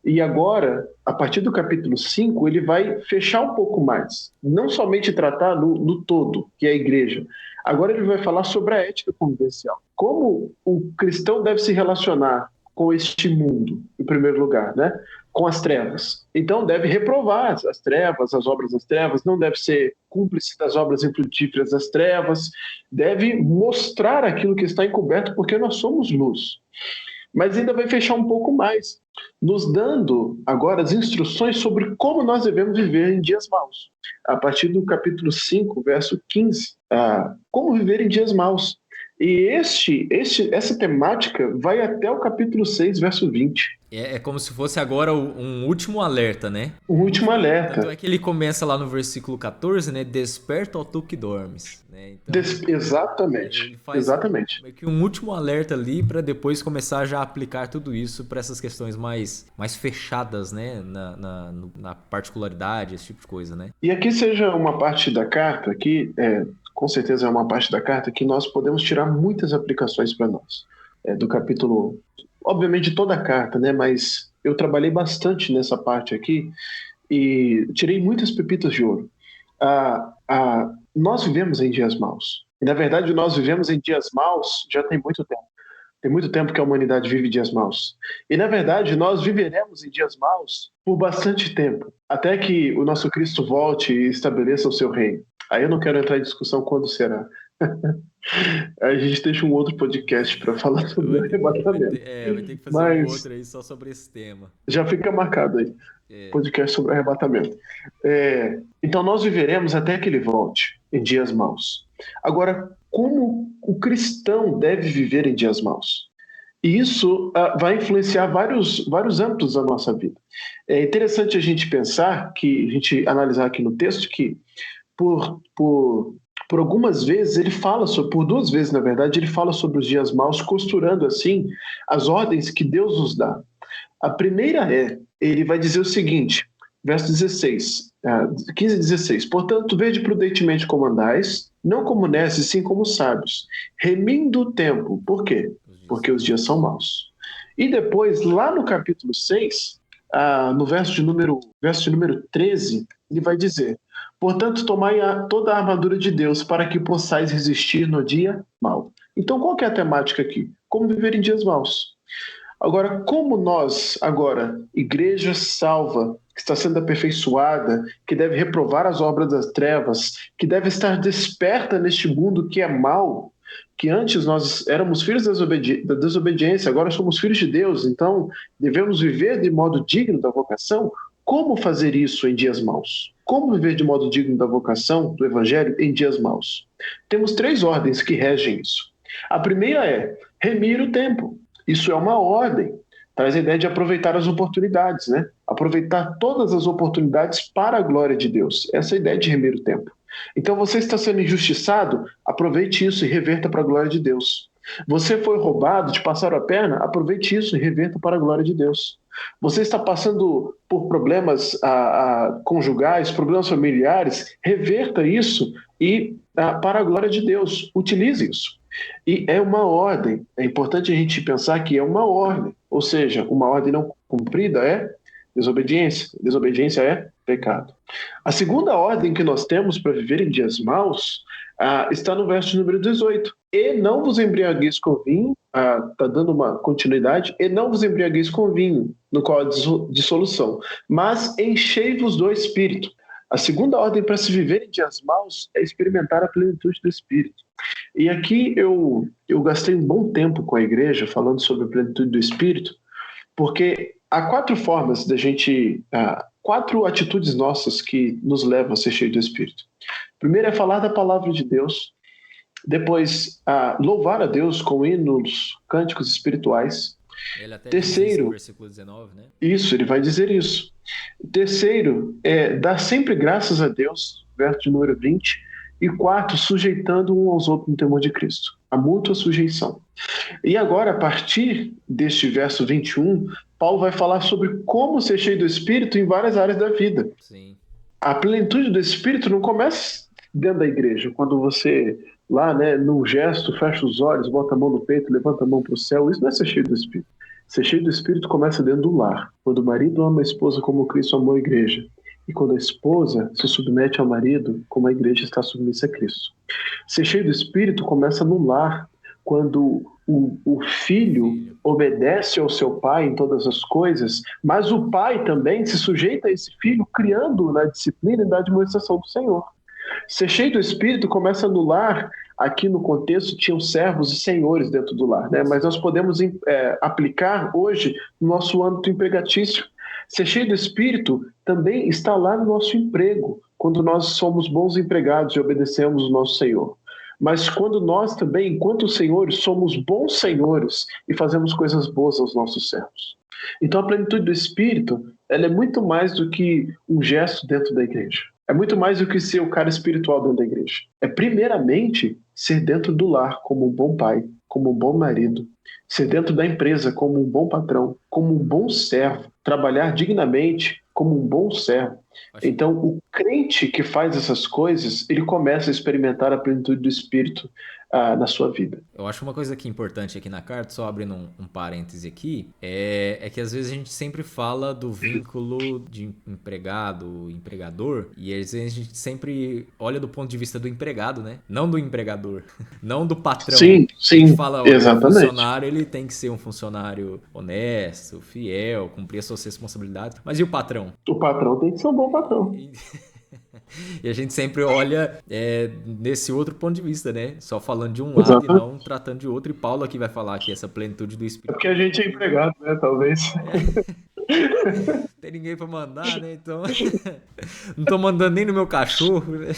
E agora, a partir do capítulo 5, ele vai fechar um pouco mais. Não somente tratar no todo, que é a igreja. Agora ele vai falar sobre a ética convivencial. Como o cristão deve se relacionar com este mundo, em primeiro lugar, né? Com as trevas. Então deve reprovar as trevas, as obras das trevas, não deve ser cúmplice das obras infrutíferas das trevas, deve mostrar aquilo que está encoberto, porque nós somos luz. Mas ainda vai fechar um pouco mais, nos dando agora as instruções sobre como nós devemos viver em dias maus. A partir do capítulo 5, verso 15, como viver em dias maus. E essa temática vai até o capítulo 6, verso 20. É como se fosse agora um último alerta, né? Um último alerta. Tanto é que ele começa lá no versículo 14, né? Desperta, ó tu que dormes. Né? Então, exatamente. Ele faz meio que um último alerta ali para depois começar já a aplicar tudo isso para essas questões mais fechadas, né? Na particularidade, esse tipo de coisa, né? E aqui seja uma parte da carta, com certeza é uma parte da carta que nós podemos tirar muitas aplicações para nós. Do capítulo, obviamente de toda a carta, né? Mas eu trabalhei bastante nessa parte aqui e tirei muitas pepitas de ouro. Nós vivemos em dias maus. E, na verdade, nós vivemos em dias maus já tem muito tempo. Tem muito tempo que a humanidade vive dias maus. E, na verdade, nós viveremos em dias maus por bastante tempo, até que o nosso Cristo volte e estabeleça o seu reino. Aí eu não quero entrar em discussão quando será. A gente deixa um outro podcast para falar sobre o arrebatamento. Vai ter que fazer um outro aí só sobre esse tema. Já fica marcado aí. Podcast sobre arrebatamento. Então nós viveremos até que ele volte em dias maus. Agora, como o cristão deve viver em dias maus? E isso vai influenciar vários âmbitos da nossa vida. É interessante a gente pensar, a gente analisar aqui no texto que por algumas vezes ele fala por 2 vezes, na verdade, ele fala sobre os dias maus, costurando assim as ordens que Deus nos dá. A primeira ele vai dizer o seguinte, verso 16, 15 e 16, portanto, vede prudentemente como andais, não como necios, sim como sábios, remindo o tempo. Por quê? Porque os dias são maus. E depois, lá no capítulo 6, no verso de número 13, ele vai dizer: portanto, tomai toda a armadura de Deus para que possais resistir no dia mau. Então, qual que é a temática aqui? Como viver em dias maus. Agora, como nós, igreja salva, que está sendo aperfeiçoada, que deve reprovar as obras das trevas, que deve estar desperta neste mundo que é mau, que antes nós éramos filhos da desobediência, agora somos filhos de Deus, então devemos viver de modo digno da vocação. Como fazer isso em dias maus? Como viver de modo digno da vocação do Evangelho em dias maus? Temos 3 ordens que regem isso. A primeira é remir o tempo. Isso é uma ordem. Traz a ideia de aproveitar as oportunidades, né? Aproveitar todas as oportunidades para a glória de Deus. Essa é a ideia de remir o tempo. Então, você está sendo injustiçado, aproveite isso e reverta para a glória de Deus. Você foi roubado, te passaram a perna, aproveite isso e reverta para a glória de Deus. Você está passando por problemas conjugais, problemas familiares, reverta isso e para a glória de Deus, utilize isso. E é uma ordem, é importante a gente pensar que é uma ordem, ou seja, uma ordem não cumprida é desobediência, desobediência é pecado. A segunda ordem que nós temos para viver em dias maus está no verso número 18. E não vos embriagueis com vinho, está dando uma continuidade, e não vos embriagueis com vinho, no qual há dissolução, mas enchei-vos do Espírito. A segunda ordem para se viver em dias maus é experimentar a plenitude do Espírito. E aqui eu gastei um bom tempo com a igreja falando sobre a plenitude do Espírito, porque há 4 formas da gente, 4 atitudes nossas que nos levam a ser cheio do Espírito. Primeiro é falar da palavra de Deus, depois louvar a Deus com hinos, cânticos espirituais. Ele até Terceiro, diz isso no versículo 19, né? Isso, ele vai dizer isso. Terceiro, dar sempre graças a Deus, verso de número 20. E 4, sujeitando um aos outros no temor de Cristo. A mútua sujeição. E agora, a partir deste verso 21, Paulo vai falar sobre como ser cheio do Espírito em várias áreas da vida. Sim. A plenitude do Espírito não começa dentro da igreja, quando você, lá, né, num gesto, fecha os olhos, bota a mão no peito, levanta a mão para o céu. Isso não é ser cheio do Espírito. Ser cheio do Espírito começa dentro do lar, quando o marido ama a esposa como Cristo amou a igreja. E quando a esposa se submete ao marido, como a igreja está submissa a Cristo. Ser cheio do Espírito começa no lar, quando o filho obedece ao seu pai em todas as coisas, mas o pai também se sujeita a esse filho, criando-o na disciplina e na administração do Senhor. Ser cheio do Espírito começa no lar. Aqui no contexto tinham servos e senhores dentro do lar, né? Mas nós podemos aplicar hoje no nosso âmbito empregatício. Ser cheio do Espírito também está lá no nosso emprego, quando nós somos bons empregados e obedecemos o nosso Senhor. Mas quando nós também, enquanto senhores, somos bons senhores e fazemos coisas boas aos nossos servos. Então a plenitude do Espírito, ela é muito mais do que um gesto dentro da igreja. É muito mais do que ser o cara espiritual dentro da igreja. É primeiramente ser dentro do lar como um bom pai, como um bom marido, ser dentro da empresa como um bom patrão, como um bom servo, trabalhar dignamente como um bom servo. Então, o crente que faz essas coisas, ele começa a experimentar a plenitude do Espírito na sua vida. Eu acho uma coisa que é importante aqui na carta, só abrindo um parêntese aqui, é que às vezes a gente sempre fala do vínculo de empregado, empregador, e às vezes a gente sempre olha do ponto de vista do empregado, né? Não do empregador, não do patrão. Sim, a gente fala, exatamente. O funcionário, ele tem que ser um funcionário honesto, fiel, cumprir as suas responsabilidades. Mas e o patrão? O patrão tem que ser um bom patrão. E a gente sempre olha nesse outro ponto de vista, né? Só falando de um lado Exatamente. E não tratando de outro. E Paulo aqui vai falar aqui essa plenitude do Espírito. É porque a gente é empregado, né? Talvez. Não tem ninguém pra mandar, né? Então, não tô mandando nem no meu cachorro, né?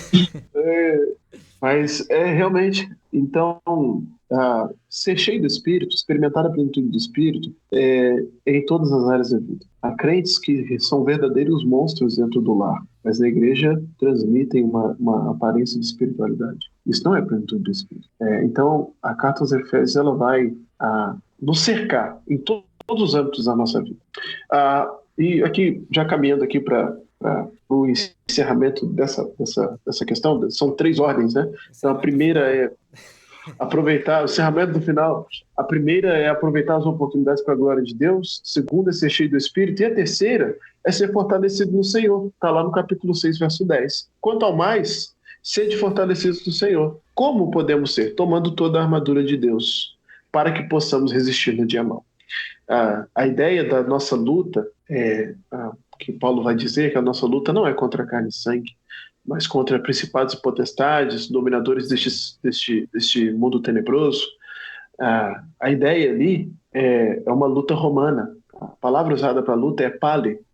Mas realmente, então, ser cheio do Espírito, experimentar a plenitude do Espírito em todas as áreas da vida. Há crentes que são verdadeiros monstros dentro do lar, mas na igreja transmitem uma aparência de espiritualidade. Isso não é plenitude do Espírito. Então, a carta aos Efésios, ela vai nos cercar em todos os âmbitos da nossa vida. E aqui, já caminhando aqui para para o encerramento dessa questão. São 3 ordens, né? Então, a primeira é aproveitar o encerramento do final. A primeira é aproveitar as oportunidades para a glória de Deus. A segunda é ser cheio do Espírito. E a terceira é ser fortalecido no Senhor. Está lá no capítulo 6, verso 10. Quanto ao mais, sede fortalecidos no Senhor. Como podemos ser? Tomando toda a armadura de Deus, para que possamos resistir no dia mau. A ideia da nossa luta que Paulo vai dizer que a nossa luta não é contra carne e sangue, mas contra principados e potestades, dominadores deste mundo tenebroso. A ideia ali é uma luta romana. A palavra usada para luta é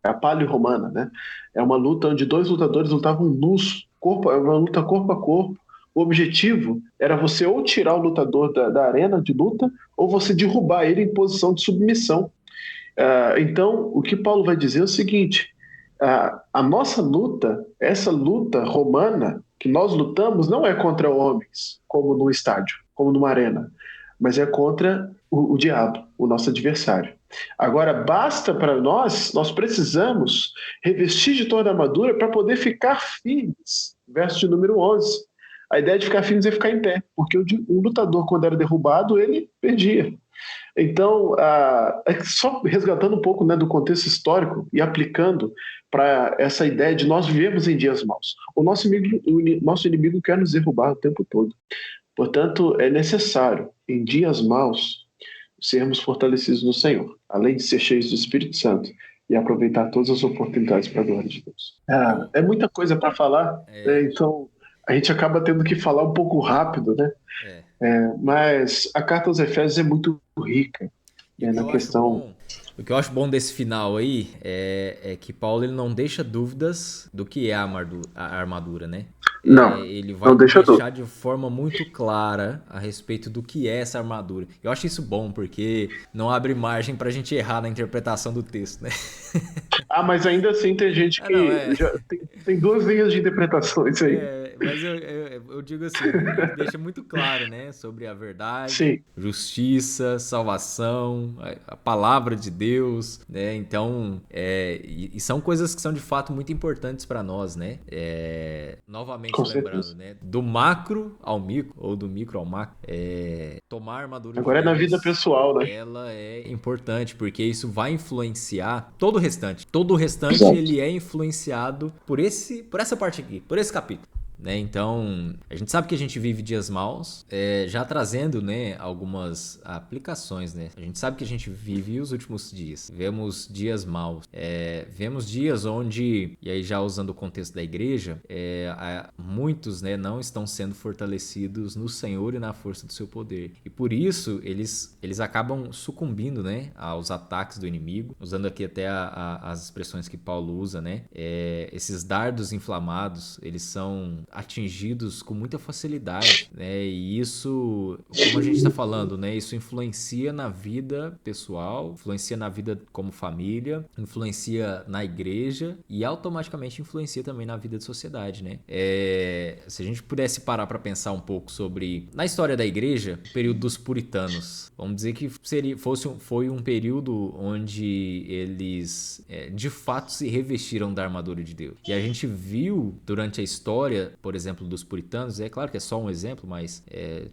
a pale romana, né? É uma luta onde 2 lutadores lutavam nus, é uma luta corpo a corpo. O objetivo era você ou tirar o lutador da arena de luta, ou você derrubar ele em posição de submissão. Então, o que Paulo vai dizer é o seguinte: a nossa luta, essa luta romana que nós lutamos, não é contra homens, como no estádio, como numa arena, mas é contra o diabo, o nosso adversário. Agora, basta para nós precisamos revestir de toda a armadura para poder ficar firmes. Verso de número 11. A ideia de ficar firmes é ficar em pé, porque o lutador, quando era derrubado, ele perdia. Então, só resgatando um pouco, né, do contexto histórico e aplicando para essa ideia de nós vivemos em dias maus. O nosso inimigo quer nos derrubar o tempo todo. Portanto, é necessário, em dias maus, sermos fortalecidos no Senhor, além de ser cheios do Espírito Santo e aproveitar todas as oportunidades para a glória de Deus. É muita coisa para falar, então a gente acaba tendo que falar um pouco rápido, né? Mas a carta aos Efésios é muito rica na questão. O que eu acho bom desse final aí é que Paulo ele não deixa dúvidas do que é a armadura, né? Não, ele vai não deixa deixar de forma muito clara a respeito do que é essa armadura. Eu acho isso bom, porque não abre margem pra gente errar na interpretação do texto, né? Mas ainda assim tem gente que já tem 2 linhas de interpretações aí. Mas eu digo assim, ele deixa muito claro, né? Sobre a verdade, Sim. Justiça, salvação, a palavra de Deus, né? Então, e são coisas que são de fato muito importantes para nós, né? Novamente lembrando, né? Do macro ao micro, ou do micro ao macro, tomar a armadura Agora de Deus, na vida pessoal, né? Ela é importante, porque isso vai influenciar todo o restante. Todo o restante, Exato. ele é influenciado por essa parte aqui, por esse capítulo. Né? Então, a gente sabe que a gente vive dias maus, já trazendo, né, algumas aplicações, né? A gente sabe que a gente vive os últimos dias, vemos dias maus, vemos dias onde, e aí já usando o contexto da igreja, muitos, né, não estão sendo fortalecidos no Senhor e na força do seu poder. E por isso, eles acabam sucumbindo, né, aos ataques do inimigo, usando aqui até as expressões que Paulo usa, né? Esses dardos inflamados, eles são atingidos com muita facilidade, né? E isso, como a gente está falando, né? Isso influencia na vida pessoal, influencia na vida como família, influencia na igreja e automaticamente influencia também na vida de sociedade, né? Se a gente pudesse parar para pensar um pouco sobre, na história da igreja, o período dos puritanos, vamos dizer que foi um período onde eles de fato se revestiram da armadura de Deus. E a gente viu durante a história, por exemplo, dos puritanos, é claro que é só um exemplo, mas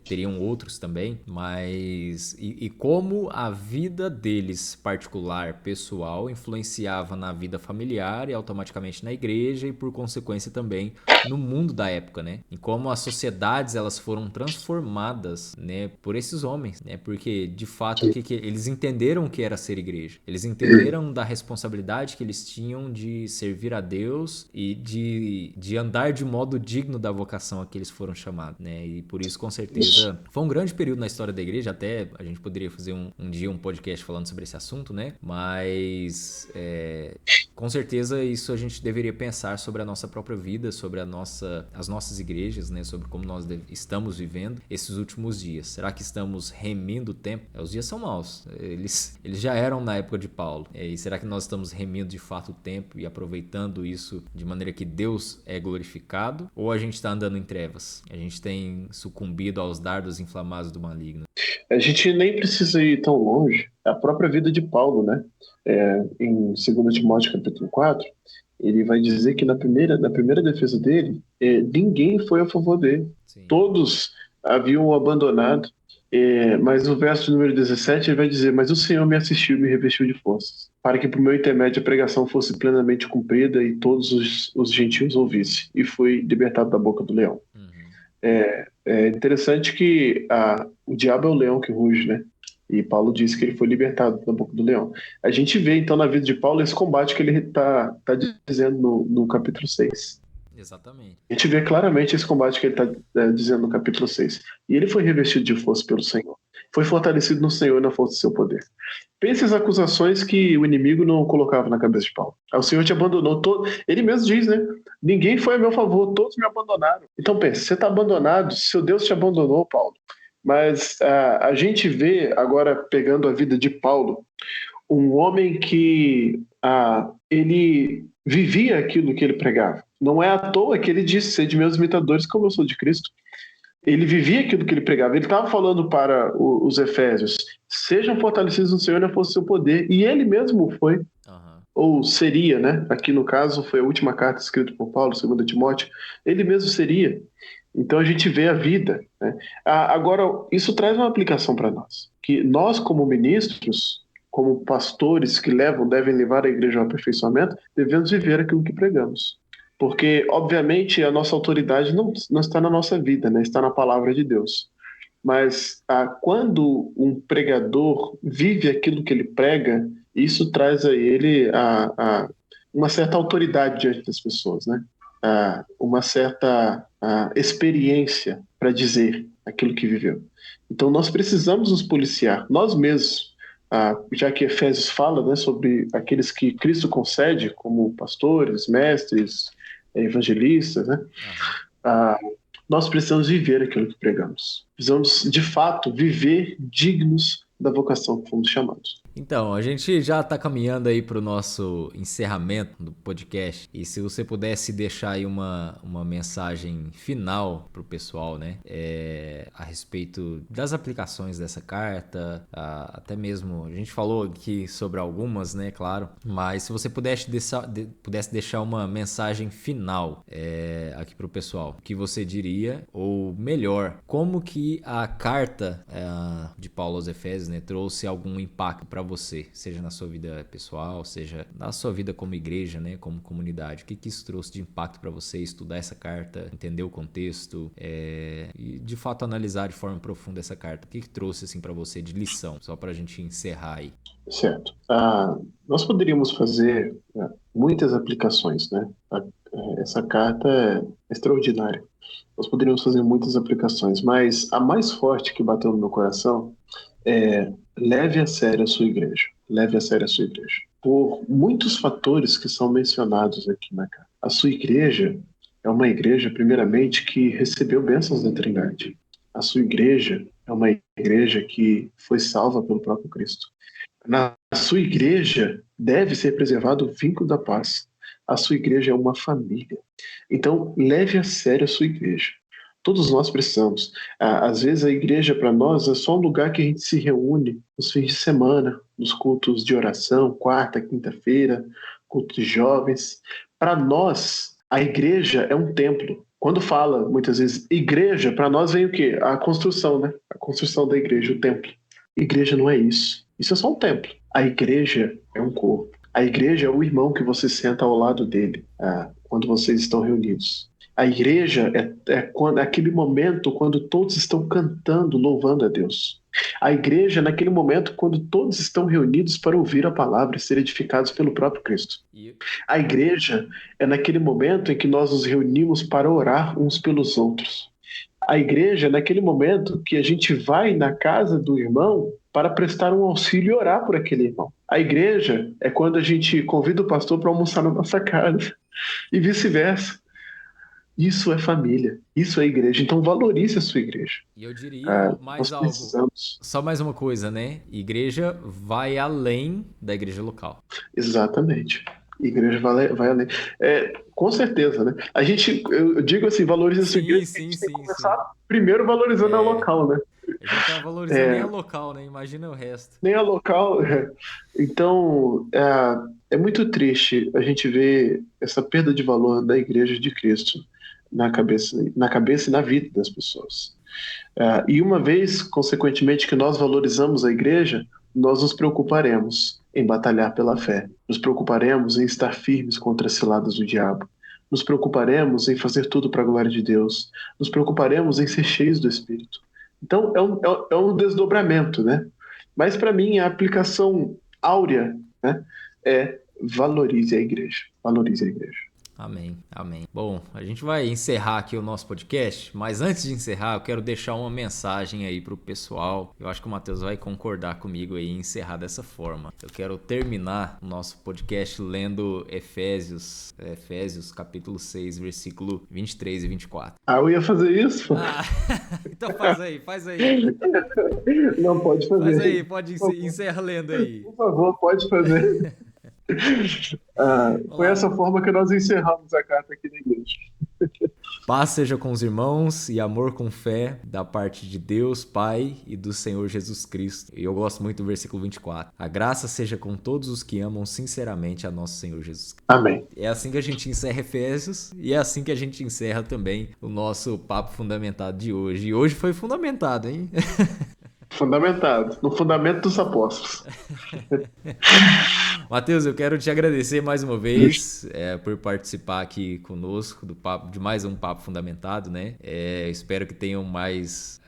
teriam outros também, mas e como a vida deles particular, pessoal, influenciava na vida familiar e automaticamente na igreja e por consequência também no mundo da época, né? E como as sociedades elas foram transformadas, né, por esses homens, né? Porque de fato que eles entenderam o que era ser igreja, eles entenderam da responsabilidade que eles tinham de servir a Deus e de andar de modo digno da vocação a que eles foram chamados, né? E por isso, com certeza, foi um grande período na história da igreja. Até a gente poderia fazer um dia um podcast falando sobre esse assunto, né? Mas com certeza isso a gente deveria pensar sobre a nossa própria vida, sobre as nossas igrejas, né? Sobre como nós estamos vivendo esses últimos dias. Será que estamos remindo o tempo? Os dias são maus. Eles já eram na época de Paulo. E será que nós estamos remindo de fato o tempo e aproveitando isso de maneira que Deus é glorificado? Ou a gente está andando em trevas? A gente tem sucumbido aos dardos inflamados do maligno? A gente nem precisa ir tão longe. A própria vida de Paulo, né? Em 2 Timóteo capítulo 4, ele vai dizer que na primeira defesa dele, ninguém foi a favor dele. Sim. Todos haviam o abandonado. Mas o verso número 17 ele vai dizer: mas o Senhor me assistiu e me revestiu de forças, para que por meu intermédio a pregação fosse plenamente cumprida e todos os gentios ouvissem. E fui libertado da boca do leão. Uhum. É interessante que o diabo é o leão que ruge, né? E Paulo disse que ele foi libertado da boca do leão. A gente vê, então, na vida de Paulo, esse combate que ele está dizendo no capítulo 6. Exatamente. A gente vê claramente esse combate que ele está dizendo no capítulo 6. E ele foi revestido de força pelo Senhor. Foi fortalecido no Senhor e na força do seu poder. Pense as acusações que o inimigo não colocava na cabeça de Paulo. O Senhor te abandonou. Ele mesmo diz, né? Ninguém foi a meu favor, todos me abandonaram. Então pense, você está abandonado, seu Deus te abandonou, Paulo. Mas a gente vê, agora pegando a vida de Paulo, um homem que ele vivia aquilo que ele pregava. Não é à toa que ele disse: sede meus imitadores como eu sou de Cristo. Ele vivia aquilo que ele pregava. Ele estava falando para os efésios: sejam fortalecidos no Senhor e na força do seu poder. E ele mesmo foi, ou seria, né? Aqui no caso foi a última carta escrita por Paulo, 2 Timóteo. Ele mesmo seria. Então a gente vê a vida, né? Agora, isso traz uma aplicação para nós. Que nós, como ministros, como pastores que devem levar a igreja ao aperfeiçoamento, devemos viver aquilo que pregamos. Porque, obviamente, a nossa autoridade não está na nossa vida, né? Está na palavra de Deus. Mas quando um pregador vive aquilo que ele prega, isso traz a ele uma certa autoridade diante das pessoas, né? Uma certa experiência para dizer aquilo que viveu. Então, nós precisamos nos policiar, nós mesmos, já que Efésios fala, né, sobre aqueles que Cristo concede como pastores, mestres, evangelistas, né? Nós precisamos viver aquilo que pregamos. Precisamos, de fato, viver dignos da vocação que fomos chamados. Então, a gente já está caminhando aí para o nosso encerramento do podcast. E se você pudesse deixar aí uma mensagem final para o pessoal, né? A respeito das aplicações dessa carta, até mesmo, a gente falou aqui sobre algumas, né? Claro. Mas se você pudesse deixar uma mensagem final aqui para o pessoal, o que você diria? Ou melhor, como que a carta de Paulo aos Efésios, né, trouxe algum impacto para você, seja na sua vida pessoal, seja na sua vida como igreja, né, como comunidade? O que isso trouxe de impacto para você estudar essa carta, entender o contexto e de fato analisar de forma profunda essa carta? O que trouxe assim para você de lição, só para a gente encerrar aí? Certo. Nós poderíamos fazer muitas aplicações, né? Essa carta é extraordinária. Nós poderíamos fazer muitas aplicações, mas a mais forte que bateu no meu coração é: leve a sério a sua igreja. Leve a sério a sua igreja. Por muitos fatores que são mencionados aqui na carta. A sua igreja é uma igreja, primeiramente, que recebeu bênçãos da Trindade. A sua igreja é uma igreja que foi salva pelo próprio Cristo. Na sua igreja deve ser preservado o vínculo da paz. A sua igreja é uma família. Então, leve a sério a sua igreja. Todos nós precisamos. Às vezes a igreja para nós é só um lugar que a gente se reúne nos fins de semana, nos cultos de oração, quarta, quinta-feira, cultos de jovens. Para nós, a igreja é um templo. Quando fala, muitas vezes, igreja, para nós vem o quê? A construção, né? A construção da igreja, o templo. Igreja não é isso. Isso é só um templo. A igreja é um corpo. A igreja é o irmão que você senta ao lado dele quando vocês estão reunidos. A igreja é aquele momento quando todos estão cantando, louvando a Deus. A igreja é naquele momento quando todos estão reunidos para ouvir a palavra e ser edificados pelo próprio Cristo. A igreja é naquele momento em que nós nos reunimos para orar uns pelos outros. A igreja é naquele momento que a gente vai na casa do irmão para prestar um auxílio e orar por aquele irmão. A igreja é quando a gente convida o pastor para almoçar na nossa casa e vice-versa. Isso é família, isso é igreja. Então valorize a sua igreja. E eu diria mais algo, só mais uma coisa, né? Igreja vai além da igreja local. Exatamente. Igreja vai além. Com certeza, né? Eu digo assim, valorize a sua igreja. Sim, tem que começar primeiro valorizando a local, né? A gente tá valorizando nem a local, né? Imagina o resto. Nem a local. Então, é muito triste a gente ver essa perda de valor da Igreja de Cristo na cabeça e na vida das pessoas. E uma vez, consequentemente, que nós valorizamos a Igreja, nós nos preocuparemos em batalhar pela fé, nos preocuparemos em estar firmes contra as ciladas do diabo, nos preocuparemos em fazer tudo para a glória de Deus, nos preocuparemos em ser cheios do Espírito. Então, é um desdobramento, né? Mas, para mim, a aplicação áurea, né, é valorize a igreja. Valorize a igreja. Amém, amém. Bom, a gente vai encerrar aqui o nosso podcast, mas antes de encerrar, eu quero deixar uma mensagem aí pro pessoal. Eu acho que o Matheus vai concordar comigo aí em encerrar dessa forma. Eu quero terminar o nosso podcast lendo Efésios capítulo 6, versículo 23 e 24. Eu ia fazer isso? Então faz aí. Não, pode fazer. Faz aí, encerra lendo aí. Por favor, pode fazer. Foi essa forma que nós encerramos a carta aqui na igreja. Paz seja com os irmãos e amor com fé da parte de Deus, Pai e do Senhor Jesus Cristo. E eu gosto muito do versículo 24. A graça seja com todos os que amam sinceramente a nosso Senhor Jesus Cristo. Amém. É assim que a gente encerra Efésios e é assim que a gente encerra também o nosso papo fundamentado de hoje. E hoje foi fundamentado, hein? Fundamentado, no fundamento dos apóstolos. Matheus, eu quero te agradecer mais uma vez por participar aqui conosco de mais um Papo Fundamentado, né? Espero que tenham mais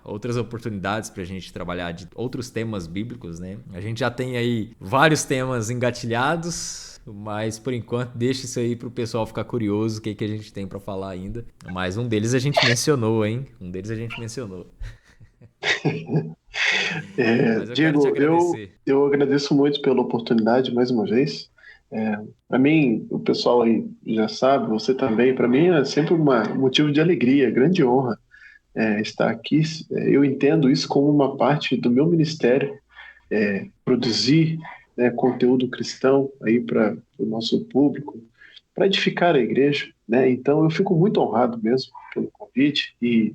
outras oportunidades para a gente trabalhar de outros temas bíblicos, né? A gente já tem aí vários temas engatilhados, mas por enquanto deixa isso aí pro pessoal ficar curioso o que a gente tem para falar ainda. Mas um deles a gente mencionou, hein? Diego, eu agradeço muito pela oportunidade mais uma vez. Para mim, o pessoal aí já sabe, você também, para mim é sempre um motivo de alegria, grande honra estar aqui. Eu entendo isso como uma parte do meu ministério, produzir conteúdo cristão aí para o nosso público, para edificar a igreja, né? Então eu fico muito honrado mesmo pelo convite e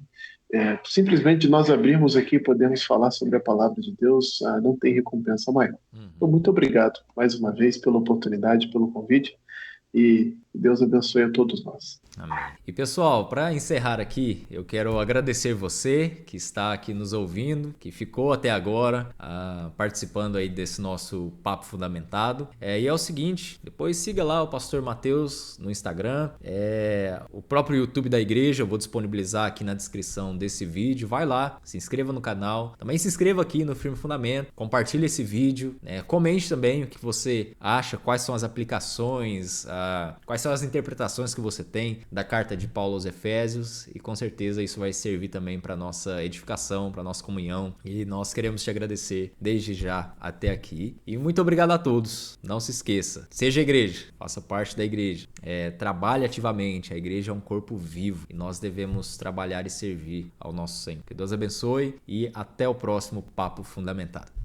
simplesmente de nós abrirmos aqui e podermos falar sobre a palavra de Deus, não tem recompensa maior. Então, muito obrigado mais uma vez pela oportunidade, pelo convite, e Deus abençoe a todos nós. Amém. E pessoal, para encerrar aqui, eu quero agradecer você que está aqui nos ouvindo, que ficou até agora participando aí desse nosso Papo Fundamentado. E é o seguinte, depois siga lá o Pastor Matheus no Instagram, o próprio YouTube da igreja, eu vou disponibilizar aqui na descrição desse vídeo. Vai lá, se inscreva no canal, também se inscreva aqui no Firme Fundamento, compartilhe esse vídeo, comente também o que você acha, quais são as aplicações, quais são as interpretações que você tem da carta de Paulo aos Efésios, e com certeza isso vai servir também para nossa edificação, para nossa comunhão, e nós queremos te agradecer desde já até aqui. E muito obrigado a todos. Não se esqueça, seja igreja, faça parte da igreja, trabalhe ativamente. A igreja é um corpo vivo e nós devemos trabalhar e servir ao nosso Senhor. Que Deus abençoe e até o próximo Papo Fundamentado.